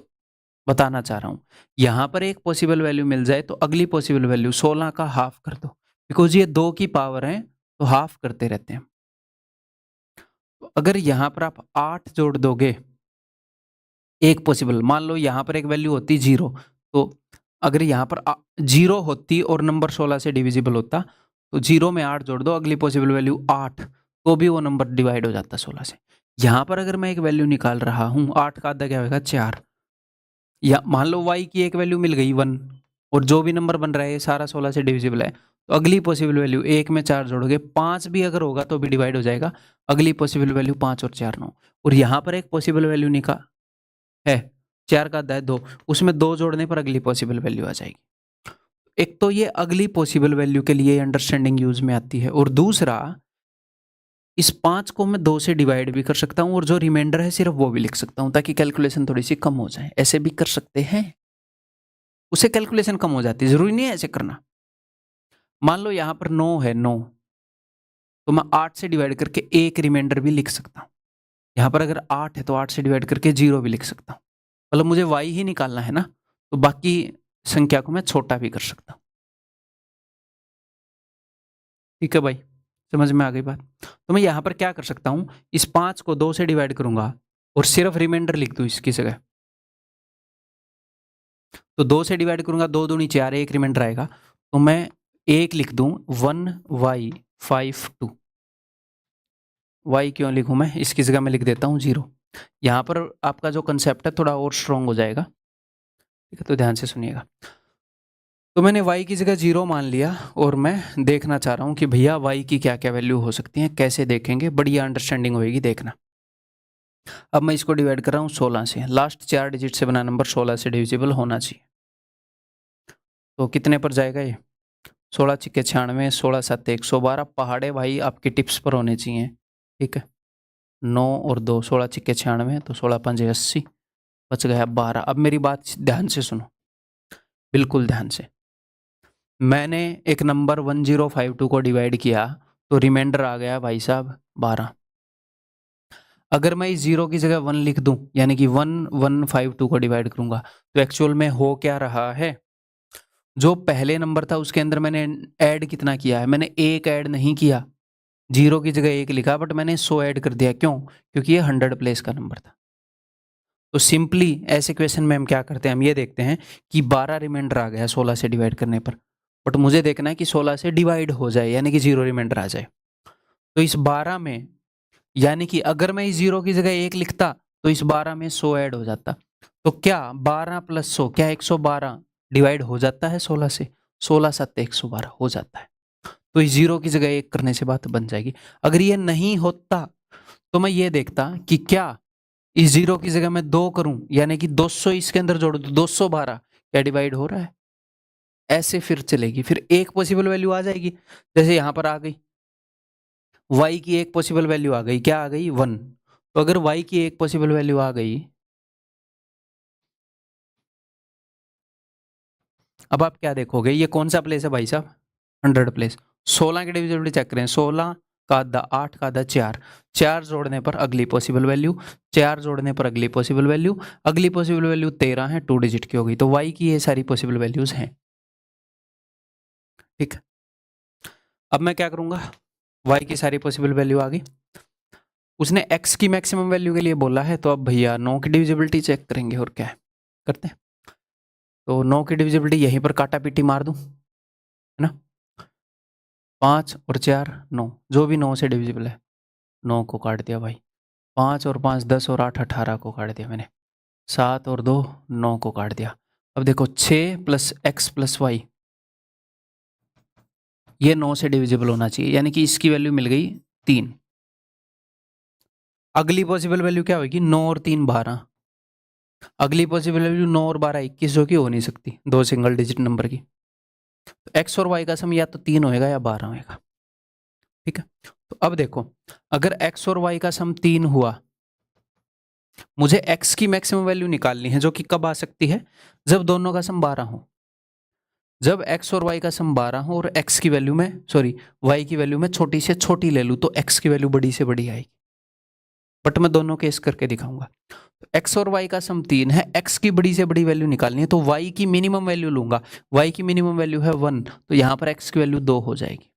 बताना चाह रहा हूं, यहां पर एक पॉसिबल वैल्यू मिल जाए तो अगली पॉसिबल वैल्यू 16 का हाफ कर दो, बिकॉज ये 2 की पावर है तो हाफ करते रहते हैं। तो अगर यहां पर आप 8 जोड़ दोगे, एक पॉसिबल, मान लो यहां पर एक वैल्यू होती 0, तो अगर यहां पर 0 होती और नंबर 16 से डिविजिबल होता, तो 0 में 8 जोड़ दो, अगली पॉसिबल वैल्यू 8, तो भी वो नंबर डिवाइड हो जाता 16 से। यहां पर अगर मैं एक वैल्यू निकाल रहा हूं, 8 का आधा क्या होगा 4, या मान लो y की एक वैल्यू मिल गई 1, और जो भी नंबर बन रहा है ये सारा 16 से डिविजिबल है, तो अगली पॉसिबल वैल्यू 1 में 4 जोड़ोगे, 5 भी अगर होगा तो भी डिवाइड हो जाएगा, अगली पॉसिबल वैल्यू 5 और 4 9। और यहाँ पर एक पॉसिबल वैल्यू निकाल है 4 का आधा है 2, उसमें 2 जोड़ने पर अगली पॉसिबल वैल्यू आ जाएगी। एक तो ये अगली पॉसिबल वैल्यू के लिए अंडरस्टैंडिंग यूज में आती है, और दूसरा इस 5 को मैं 2 से डिवाइड भी कर सकता हूं और जो रिमाइंडर है सिर्फ वो भी लिख सकता हूं, ताकि कैलकुलेशन थोड़ी सी कम हो जाए। ऐसे भी कर सकते हैं, उससे कैलकुलेशन कम हो जाती है, जरूरी नहीं है ऐसे करना। मान लो यहां पर 9 है 9, तो मैं 8 से डिवाइड करके एक रिमाइंडर भी लिख सकता हूं। यहां पर अगर 8 है तो 8 से डिवाइड करके 0 भी लिख सकता हूं। मतलब मुझे y ही निकालना है ना, तो बाकी संख्या को मैं छोटा भी कर सकता हूं। ठीक है भाई, समझ में आ गई बात? तो मैं यहां पर क्या कर सकता हूं, इस 5 को 2 से डिवाइड करूंगा और सिर्फ रिमाइंडर लिख दूं इसकी जगह। तो 2 से डिवाइड करूंगा, 2 दूनी 4, एक रिमाइंडर आएगा, तो मैं एक लिख दूं 1y52। y क्यों लिखूं मैं, इसकी जगह मैं लिख देता हूं 0। यहां पर आपका जो कंसेप्ट है थोड़ा और स्ट्रॉन्ग हो जाएगा। ठीक है, तो ध्यान से सुनिएगा। तो मैंने y की जगह 0 मान लिया और मैं देखना चाह रहा हूँ कि भैया y की क्या क्या वैल्यू हो सकती है, कैसे देखेंगे, बढ़िया अंडरस्टैंडिंग होएगी, देखना। अब मैं इसको डिवाइड कर रहा हूँ 16 से, लास्ट 4 डिजिट से बना नंबर 16 से डिविजिबल होना चाहिए। तो कितने पर जाएगा ये? 16 छिक्के 96, 16 सत्ते 112। पहाड़े भाई आपकी टिप्स पर होने चाहिए, ठीक है। 9 और 2, 16 छिक्के 96, तो 16 पंजे 80, बच गया 12। अब मेरी बात ध्यान से सुनो, बिल्कुल ध्यान से। मैंने एक नंबर 1052 को डिवाइड किया तो रिमाइंडर आ गया भाई साहब 12। अगर मैं इस जीरो की जगह 1 लिख दूं, यानी कि 1152 को डिवाइड करूंगा, तो एक्चुअल में हो क्या रहा है, जो पहले नंबर था उसके अंदर मैंने ऐड कितना किया है, मैंने एक ऐड नहीं किया, जीरो की जगह एक लिखा, बट मैंने 100 ऐड कर दिया। क्यों? क्योंकि ये 100 प्लेस का नंबर था। तो सिंपली ऐसे क्वेश्चन में हम क्या करते हैं, हम ये देखते हैं कि 12 रिमाइंडर आ गया 16 से डिवाइड करने पर, बट मुझे देखना है कि 16 से डिवाइड हो जाए, यानी कि 0 रिमाइंडर आ जाए। तो इस 12 में, यानी कि अगर मैं इस 0 की जगह 1 लिखता तो इस 12 में 100 ऐड हो जाता। तो क्या 12 प्लस 100 क्या 112 डिवाइड हो जाता है 16 से? 16 7 112 हो जाता है। तो इस 0 की जगह 1 करने से बात बन जाएगी। अगर ये नहीं होता तो मैं ये देखता कि क्या इस 0 की जगह मैं 2 करूं, यानी कि 200 इसके अंदर जोड़ दूं, 212 क्या डिवाइड हो रहा है? ऐसे फिर चलेगी, फिर एक पॉसिबल वैल्यू आ जाएगी, जैसे यहां पर आ गई y की एक पॉसिबल वैल्यू आ गई, क्या आ गई? 1। तो अगर y की एक पॉसिबल वैल्यू आ गई, अब आप क्या देखोगे, ये कौन सा प्लेस है भाई साहब? 100 प्लेस। 16 की डिविजिबिलिटी चेक करें, 16 का आधा, 8 का आधा 4, 4 जोड़ने पर अगली पॉसिबल वैल्यू, 4 जोड़ने पर अगली पॉसिबल वैल्यू, अगली पॉसिबल वैल्यू 13 है, 2 डिजिट की हो गई। तो y की ये सारी पॉसिबल वैल्यूज हैं, ठीक। अब मैं क्या करूंगा, y की सारी पॉसिबल वैल्यू आ गई, उसने x की मैक्सिमम वैल्यू के लिए बोला है, तो अब भैया 9 की डिविजिबिलिटी चेक करेंगे, और क्या है करते हैं। तो 9 की डिविजिबिलिटी यहीं पर काटा पीटी मार दूं, है ना। 5 और 4 9, जो भी 9 से डिविजिबल है 9 को काट दिया भाई। 5 और 5 10 और 8 18 को काट दिया मैंने। 7 और 2 9 को काट दिया। अब देखो 6 प्लस एक्स प्लस वाई, ये 9 से डिविजिबल होना चाहिए, यानी कि इसकी वैल्यू मिल गई 3। अगली पॉसिबल वैल्यू क्या होगी? 9 और 3 12। अगली पॉसिबल वैल्यू 9 और 12 21, जो कि हो नहीं सकती दो सिंगल डिजिट नंबर की। तो एक्स और वाई का सम या तो 3 होएगा या 12 होएगा, ठीक है। तो अब देखो, अगर x और y का सम 3 हुआ, मुझे x की मैक्सिमम वैल्यू निकालनी है, जो कि कब आ सकती है? जब दोनों का सम 12 हो। जब x और y का सम 12 हो और x की वैल्यू में, सॉरी, y की वैल्यू में छोटी से छोटी ले लूं, तो x की वैल्यू बड़ी से बड़ी आएगी। बट मैं दोनों केस करके दिखाऊंगा। तो x और y का सम 3 है, x की बड़ी से बड़ी वैल्यू निकालनी है, तो y की मिनिमम वैल्यू लूंगा। y की मिनिमम वैल्यू है 1, तो यहां पर x की वैल्यू 2 हो जाएगी।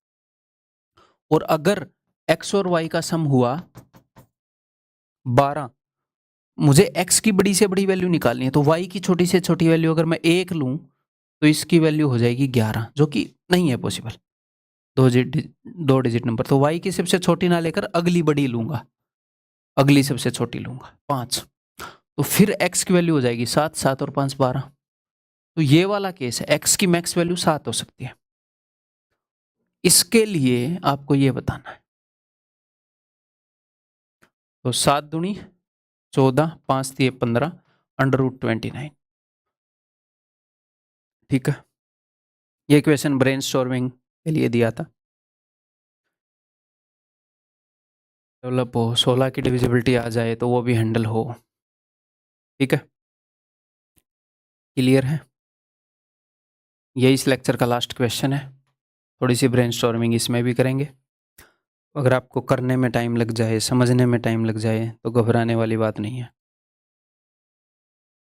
और अगर x और y का सम हुआ 12, मुझे x की बड़ी से बड़ी वैल्यू निकालनी है, तो y की छोटी से छोटी वैल्यू अगर मैं 1 लूं, तो इसकी वैल्यू हो जाएगी 11, जो कि नहीं है पॉसिबल, दो डिजिट नंबर। तो y की सबसे छोटी ना लेकर अगली बड़ी लूंगा, अगली सबसे छोटी लूंगा 5, तो फिर x की वैल्यू हो जाएगी 7, 7 और 5 12। तो ये वाला केस है, x की मैक्स वैल्यू 7 हो सकती है। इसके लिए आपको ये बताना है, तो 7 दूनी 14, 5 दिए 15, √29, ठीक है। ये क्वेश्चन ब्रेनस्टॉर्मिंग के लिए दिया था। डेवलप हो, 16 की डिविजिबिलिटी आ जाए तो वो भी हैंडल हो, ठीक है। क्लियर है? ये इस लेक्चर का लास्ट क्वेश्चन है। थोड़ी सी ब्रेनस्टॉर्मिंग इसमें भी करेंगे। अगर आपको करने में टाइम लग जाए, समझने में टाइम लग जाए, तो घबराने वाली बात नहीं है।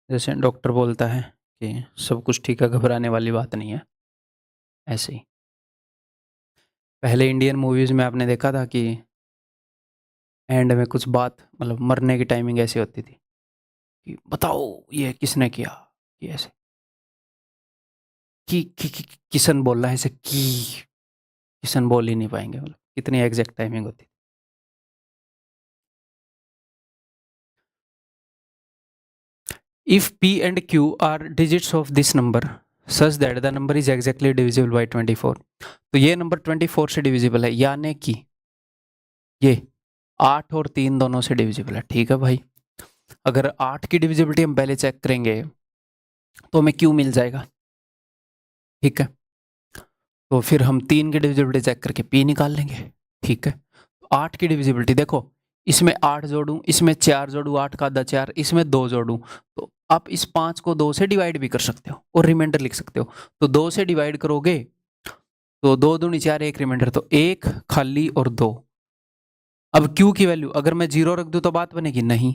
जैसे डॉक्टर बोलता है कि सब कुछ ठीक है, घबराने वाली बात नहीं है, ऐसे ही। पहले इंडियन मूवीज़ में आपने देखा था कि एंड में कुछ बात, मतलब मरने की टाइमिंग ऐसी होती थी कि बताओ ये किसने किया, कि ऐसे कि किशन बोल रहा है ऐसे, कि किशन बोल ही नहीं पाएंगे, मतलब कितनी एग्जैक्ट टाइमिंग होती। If p and q are digits of this number, such that the number is exactly divisible by 24। तो ये नंबर 24 से डिविजिबल है, यानी कि ये 8 और 3 दोनों से डिविजिबल है। ठीक है भाई, अगर 8 की डिविजिबिलिटी हम पहले चेक करेंगे तो हमें क्यू मिल जाएगा। ठीक है, तो फिर हम 3 की डिविजिबिलिटी चेक करके पी निकाल लेंगे। ठीक है, 8 की डिविजिबिलिटी देखो, इसमें 8 जोड़ूं, इसमें 4 जोड़ूं, 8 का आधा 4, इसमें 2 जोड़ूं, तो आप इस 5 को 2 से डिवाइड भी कर सकते हो और रिमाइंडर लिख सकते हो। तो 2 से डिवाइड करोगे तो 2 दूनी 4, एक रिमाइंडर, तो 1 खाली और 2। अब क्यू की वैल्यू अगर मैं 0 रख दूं तो बात बनेगी नहीं,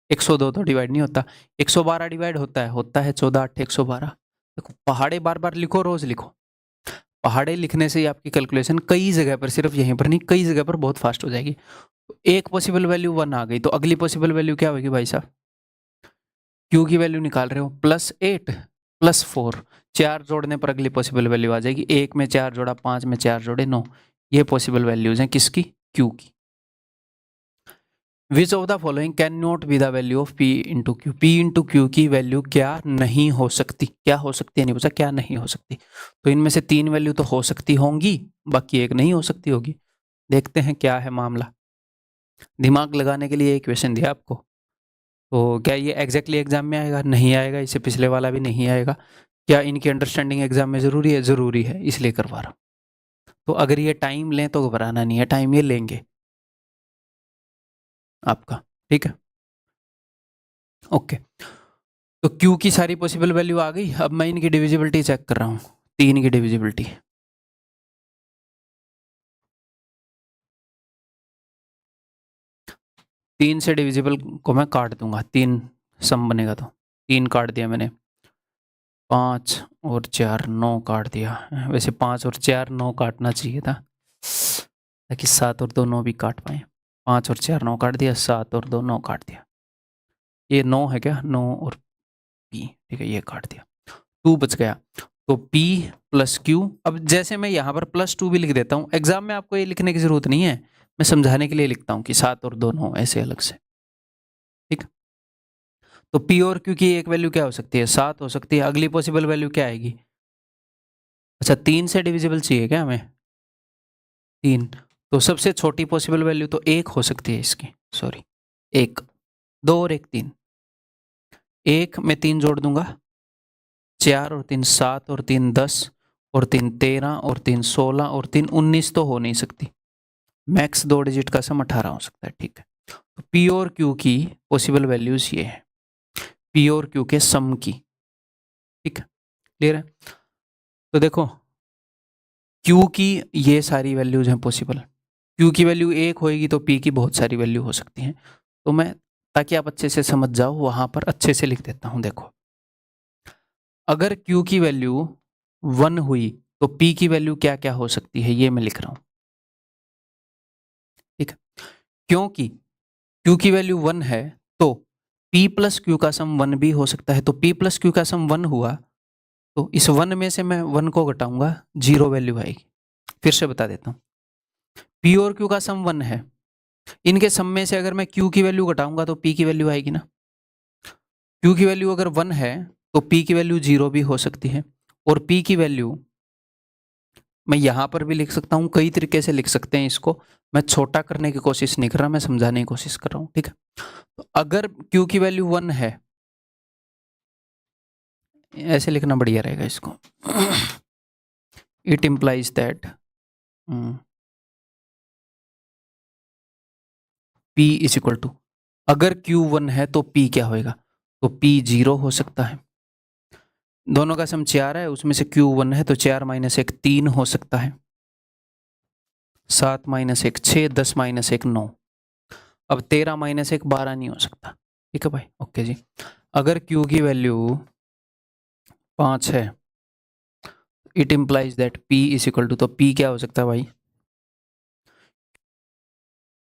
102 तो डिवाइड नहीं होता, 112 डिवाइड होता है 14 8 112। देखो पहाड़े बार बार लिखो, रोज लिखो, पहाड़े लिखने से ही आपकी कैलकुलेशन कई जगह पर, सिर्फ यहीं पर नहीं कई जगह पर बहुत फास्ट हो जाएगी। तो एक पॉसिबल वैल्यू 1 आ गई, तो अगली पॉसिबल वैल्यू क्या होगी भाई साहब? क्यू की वैल्यू निकाल रहे हो +8 +4, 4 जोड़ने पर अगली पॉसिबल वैल्यू आ जाएगी। 1 में 4 जोड़ा 5 में 4 जोड़े 9, ये पॉसिबल वैल्यूज हैं किसकी? क्यू की। Which of the following can not be the value of P into Q? P into Q की वैल्यू क्या नहीं हो सकती? क्या हो सकती है, नहीं पूछा, क्या नहीं हो सकती। तो इनमें से 3 वैल्यू तो हो सकती होंगी, बाकी एक नहीं हो सकती होगी। देखते हैं क्या है मामला। दिमाग लगाने के लिए एक क्वेश्चन दिया आपको, तो क्या ये एग्जैक्टली एग्जाम में आएगा? नहीं आएगा, इससे पिछले वाला भी नहीं आएगा। क्या इनकी अंडरस्टैंडिंग एग्जाम में जरूरी है? जरूरी है, इसलिए करवा रहा हूँ। तो अगर ये टाइम लें तो घबराना नहीं है, टाइम ये लेंगे आपका। ठीक है, ओके। तो क्यू की सारी पॉसिबल वैल्यू आ गई। अब मैं इनकी डिविजिबिलिटी चेक कर रहा हूँ, 3 की डिविजिबिलिटी। तीन से डिविजिबल को मैं काट दूंगा, 3 सम बनेगा तो 3 काट दिया मैंने, 5 और 4 9 काट दिया। वैसे 5 और 4 9 काटना चाहिए था, ताकि 7 और 2 9 भी काट पाए। 5 और 4 9 काट दिया, 7 और 2 9 काट दिया। ये 9 है क्या? 9 और पी, ठीक है, ये काट दिया, 2 बच गया। तो P प्लस Q, अब जैसे मैं यहाँ पर +2 भी लिख देता हूँ, एग्जाम में आपको ये लिखने की जरूरत नहीं है, मैं समझाने के लिए लिखता हूँ कि 7 और 2 9 ऐसे अलग से। ठीक, तो P और Q की एक वैल्यू क्या हो सकती है? 7 हो सकती है। अगली पॉसिबल वैल्यू क्या आएगी? अच्छा, 3 से डिविजिबल चाहिए क्या हमें? 3, तो सबसे छोटी पॉसिबल वैल्यू तो 1 हो सकती है इसकी, सॉरी 1, 2 और 1 3। 1 में 3 जोड़ दूंगा, 4 और 3 7 और 3 10 और 3 13 और 3 16 और 3 19 तो हो नहीं सकती। मैक्स 2 डिजिट का सम 18 हो सकता है। ठीक है, तो पी और क्यू की पॉसिबल वैल्यूज ये है, पी और क्यू के सम की। ठीक है, क्लियर है? तो देखो क्यू की ये सारी वैल्यूज हैं पॉसिबल। क्यू की वैल्यू 1 होएगी तो पी की बहुत सारी वैल्यू हो सकती हैं। तो मैं, ताकि आप अच्छे से समझ जाओ, वहां पर अच्छे से लिख देता हूं। देखो, अगर क्यू की वैल्यू 1 हुई तो पी की वैल्यू क्या क्या हो सकती है, ये मैं लिख रहा हूं। ठीक है, क्योंकि क्यू की वैल्यू 1 है तो p प्लस क्यू का सम 1 भी हो सकता है। तो p प्लस क्यू का सम 1 हुआ तो इस 1 में से मैं 1 को घटाऊंगा, 0 वैल्यू आएगी। फिर से बता देता हूं, p और q का सम 1 है, इनके सम में से अगर मैं q की वैल्यू घटाऊंगा तो p की वैल्यू आएगी ना। q की वैल्यू अगर 1 है तो p की वैल्यू 0 भी हो सकती है, और p की वैल्यू मैं यहां पर भी लिख सकता हूं, कई तरीके से लिख सकते हैं इसको। मैं छोटा करने की कोशिश नहीं कर रहा, मैं समझाने की कोशिश कर रहा हूं। ठीक है, तो अगर q की वैल्यू 1 है, ऐसे लिखना बढ़िया रहेगा इसको, it implies that P is equal to, अगर Q 1 है तो P क्या होएगा? तो P 0 हो सकता है। दोनों का सम 4 है, उसमें से Q 1 है तो 4 माइनस 1 3 हो सकता है, 7 माइनस 1 6, 10 माइनस 1 9। अब 13 माइनस 1 12 नहीं हो सकता। ठीक है भाई, ओके जी। अगर Q की वैल्यू 5 है, it implies that P is equal to, तो P क्या हो सकता है भाई?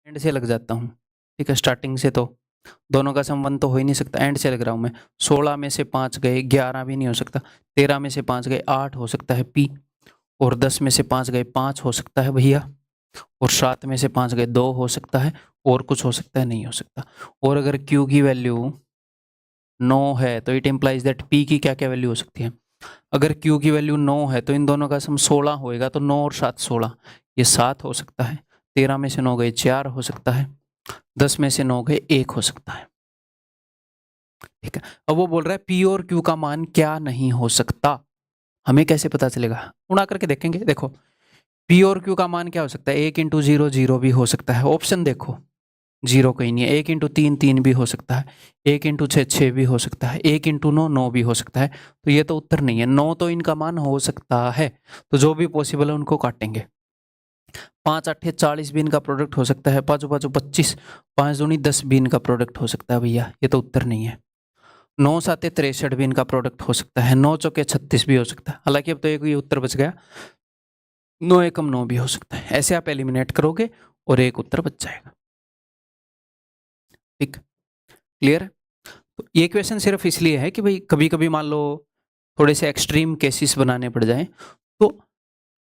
एंड से लग जाता हूँ। ठीक है, स्टार्टिंग से तो दोनों का सम 1 तो हो ही नहीं सकता, एंड से लग रहा हूँ मैं। 16 में से 5 गए 11 भी नहीं हो सकता, 13 में से 5 गए 8 हो सकता है P, और 10 में से 5 गए 5 हो सकता है भैया, और 7 में से 5 गए 2 हो सकता है, और कुछ हो सकता है, नहीं हो सकता। और अगर Q की वैल्यू 9 है तो इट इम्प्लाइज दैट P की क्या क्या वैल्यू हो सकती है? अगर Q की वैल्यू 9 है तो इन दोनों का सम 16 होएगा, तो 9 और 7 16, ये 7 हो सकता है। 13 में से 9 गए 4 हो सकता है। 10 में से 9 गए 1 हो सकता है। ठीक है, अब वो बोल रहा है P और Q का मान क्या नहीं हो सकता, हमें कैसे पता चलेगा? उड़ा करके देखेंगे। देखो P और Q का मान क्या हो सकता है, 1 इंटू 0 0 भी हो सकता है। ऑप्शन देखो, 0 कहीं नहीं है। 1 इंटू 3 3 भी हो सकता है। 1 इंटू 6 6 भी हो सकता है। 1 इंटू 9 9 भी हो सकता है। तो ये तो उत्तर नहीं है। 9 तो इनका मान हो सकता है, तो जो भी पॉसिबल है उनको काटेंगे। 5 8 40 भी इनका प्रोडक्ट हो सकता है। 5 5 25, 5 दूनी 10 भी इनका प्रोडक्ट हो सकता है भैया, ये तो उत्तर नहीं है। 9 7 63 भी इनका प्रोडक्ट हो सकता है। 9 चौके 36 भी हो सकता है। हालांकि अब तो एक ये उत्तर बच गया, 9 एकम 9 भी हो सकता है। ऐसे आप एलिमिनेट करोगे और एक उत्तर बच जाएगा। ठीक, क्लियर है? तो ये क्वेश्चन सिर्फ इसलिए है कि भाई कभी कभी मान लो थोड़े से एक्सट्रीम केसेस बनाने पड़ जाएं, तो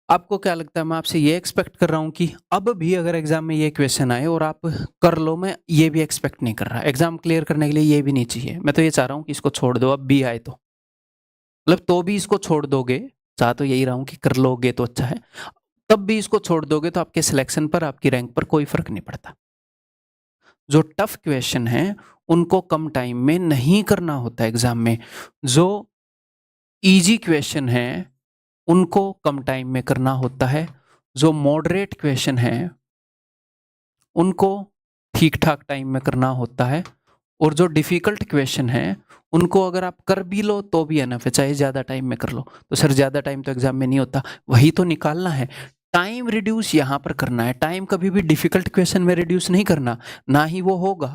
आपको क्या लगता है, मैं आपसे ये एक्सपेक्ट कर रहा हूं कि अब भी अगर एग्जाम में ये क्वेश्चन आए और आप कर लो, मैं ये भी एक्सपेक्ट नहीं कर रहा। एग्जाम क्लियर करने के लिए ये भी नहीं चाहिए। मैं तो ये चाह रहा हूं कि इसको छोड़ दो, अब भी आए तो मतलब तो भी इसको छोड़ दोगे। चाह तो यही रहा हूं कि कर लोगे तो अच्छा है, तब भी इसको छोड़ दोगे तो आपके सिलेक्शन पर, आपकी रैंक पर कोई फर्क नहीं पड़ता। जो टफ क्वेश्चन है उनको कम टाइम में नहीं करना होता एग्जाम में, जो इजी क्वेश्चन है उनको कम टाइम में करना होता है, जो मॉडरेट क्वेश्चन है उनको ठीक ठाक टाइम में करना होता है, और जो डिफिकल्ट क्वेश्चन है उनको अगर आप कर भी लो तो भी एनफ है, चाहे ज़्यादा टाइम में कर लो। तो सर ज़्यादा टाइम तो एग्जाम में नहीं होता, वही तो निकालना है। टाइम रिड्यूस यहाँ पर करना है। टाइम कभी भी डिफिकल्ट क्वेश्चन में रिड्यूस नहीं करना, ना ही वो होगा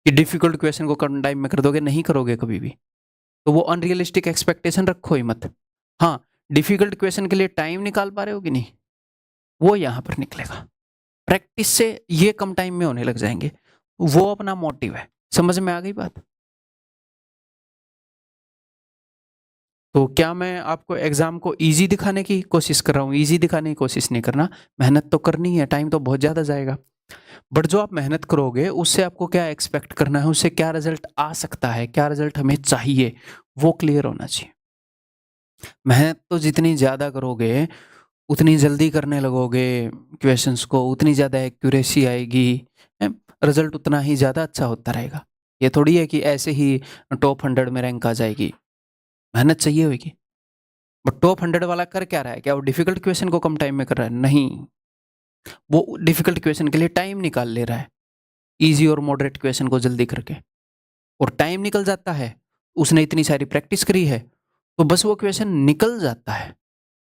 कि डिफिकल्ट क्वेश्चन को कम टाइम में कर दोगे, नहीं करोगे कभी भी। तो वो अनरियलिस्टिक एक्सपेक्टेशन रखो ही मत। हाँ, डिफिकल्ट क्वेश्चन के लिए टाइम निकाल पा रहे हो कि नहीं, वो यहां पर निकलेगा। प्रैक्टिस से ये कम टाइम में होने लग जाएंगे, वो अपना मोटिव है। समझ में आ गई बात? तो क्या मैं आपको एग्जाम को इजी दिखाने की कोशिश कर रहा हूँ? इजी दिखाने की कोशिश नहीं करना, मेहनत तो करनी है, टाइम तो बहुत ज़्यादा जाएगा। बट जो आप मेहनत करोगे उससे आपको क्या एक्सपेक्ट करना है, उससे क्या रिजल्ट आ सकता है, क्या रिजल्ट हमें चाहिए, वो क्लियर होना चाहिए। मेहनत तो जितनी ज़्यादा करोगे उतनी जल्दी करने लगोगे क्वेश्चंस को, उतनी ज़्यादा एक्यूरेसी आएगी, रिजल्ट उतना ही ज़्यादा अच्छा होता रहेगा। ये थोड़ी है कि ऐसे ही टॉप 100 में रैंक आ जाएगी, मेहनत चाहिए होगी। बट टॉप 100 वाला कर क्या रहा है? क्या वो डिफिकल्ट क्वेश्चन को कम टाइम में कर रहा है? नहीं, वो डिफिकल्ट क्वेश्चन के लिए टाइम निकाल ले रहा है, ईजी और मॉडरेट क्वेश्चन को जल्दी करके। और टाइम निकल जाता है, उसने इतनी सारी प्रैक्टिस करी है, तो बस वो क्वेश्चन निकल जाता है,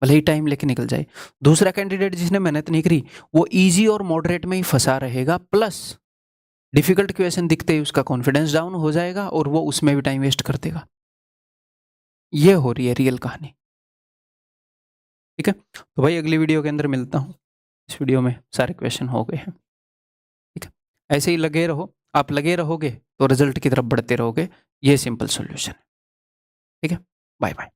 भले ही टाइम लेके निकल जाए। दूसरा कैंडिडेट जिसने मेहनत नहीं करी, वो इजी और मॉडरेट में ही फंसा रहेगा, प्लस डिफिकल्ट क्वेश्चन दिखते ही उसका कॉन्फिडेंस डाउन हो जाएगा और वो उसमें भी टाइम वेस्ट कर देगा। ये हो रही है रियल कहानी। ठीक है, तो भाई अगली वीडियो के अंदर मिलता हूँ। इस वीडियो में सारे क्वेश्चन हो गए हैं। ठीक है, ऐसे ही लगे रहो, आप लगे रहोगे तो रिजल्ट की तरफ बढ़ते रहोगे। ये सिंपल सोल्यूशन है। ठीक है, बाय बाय।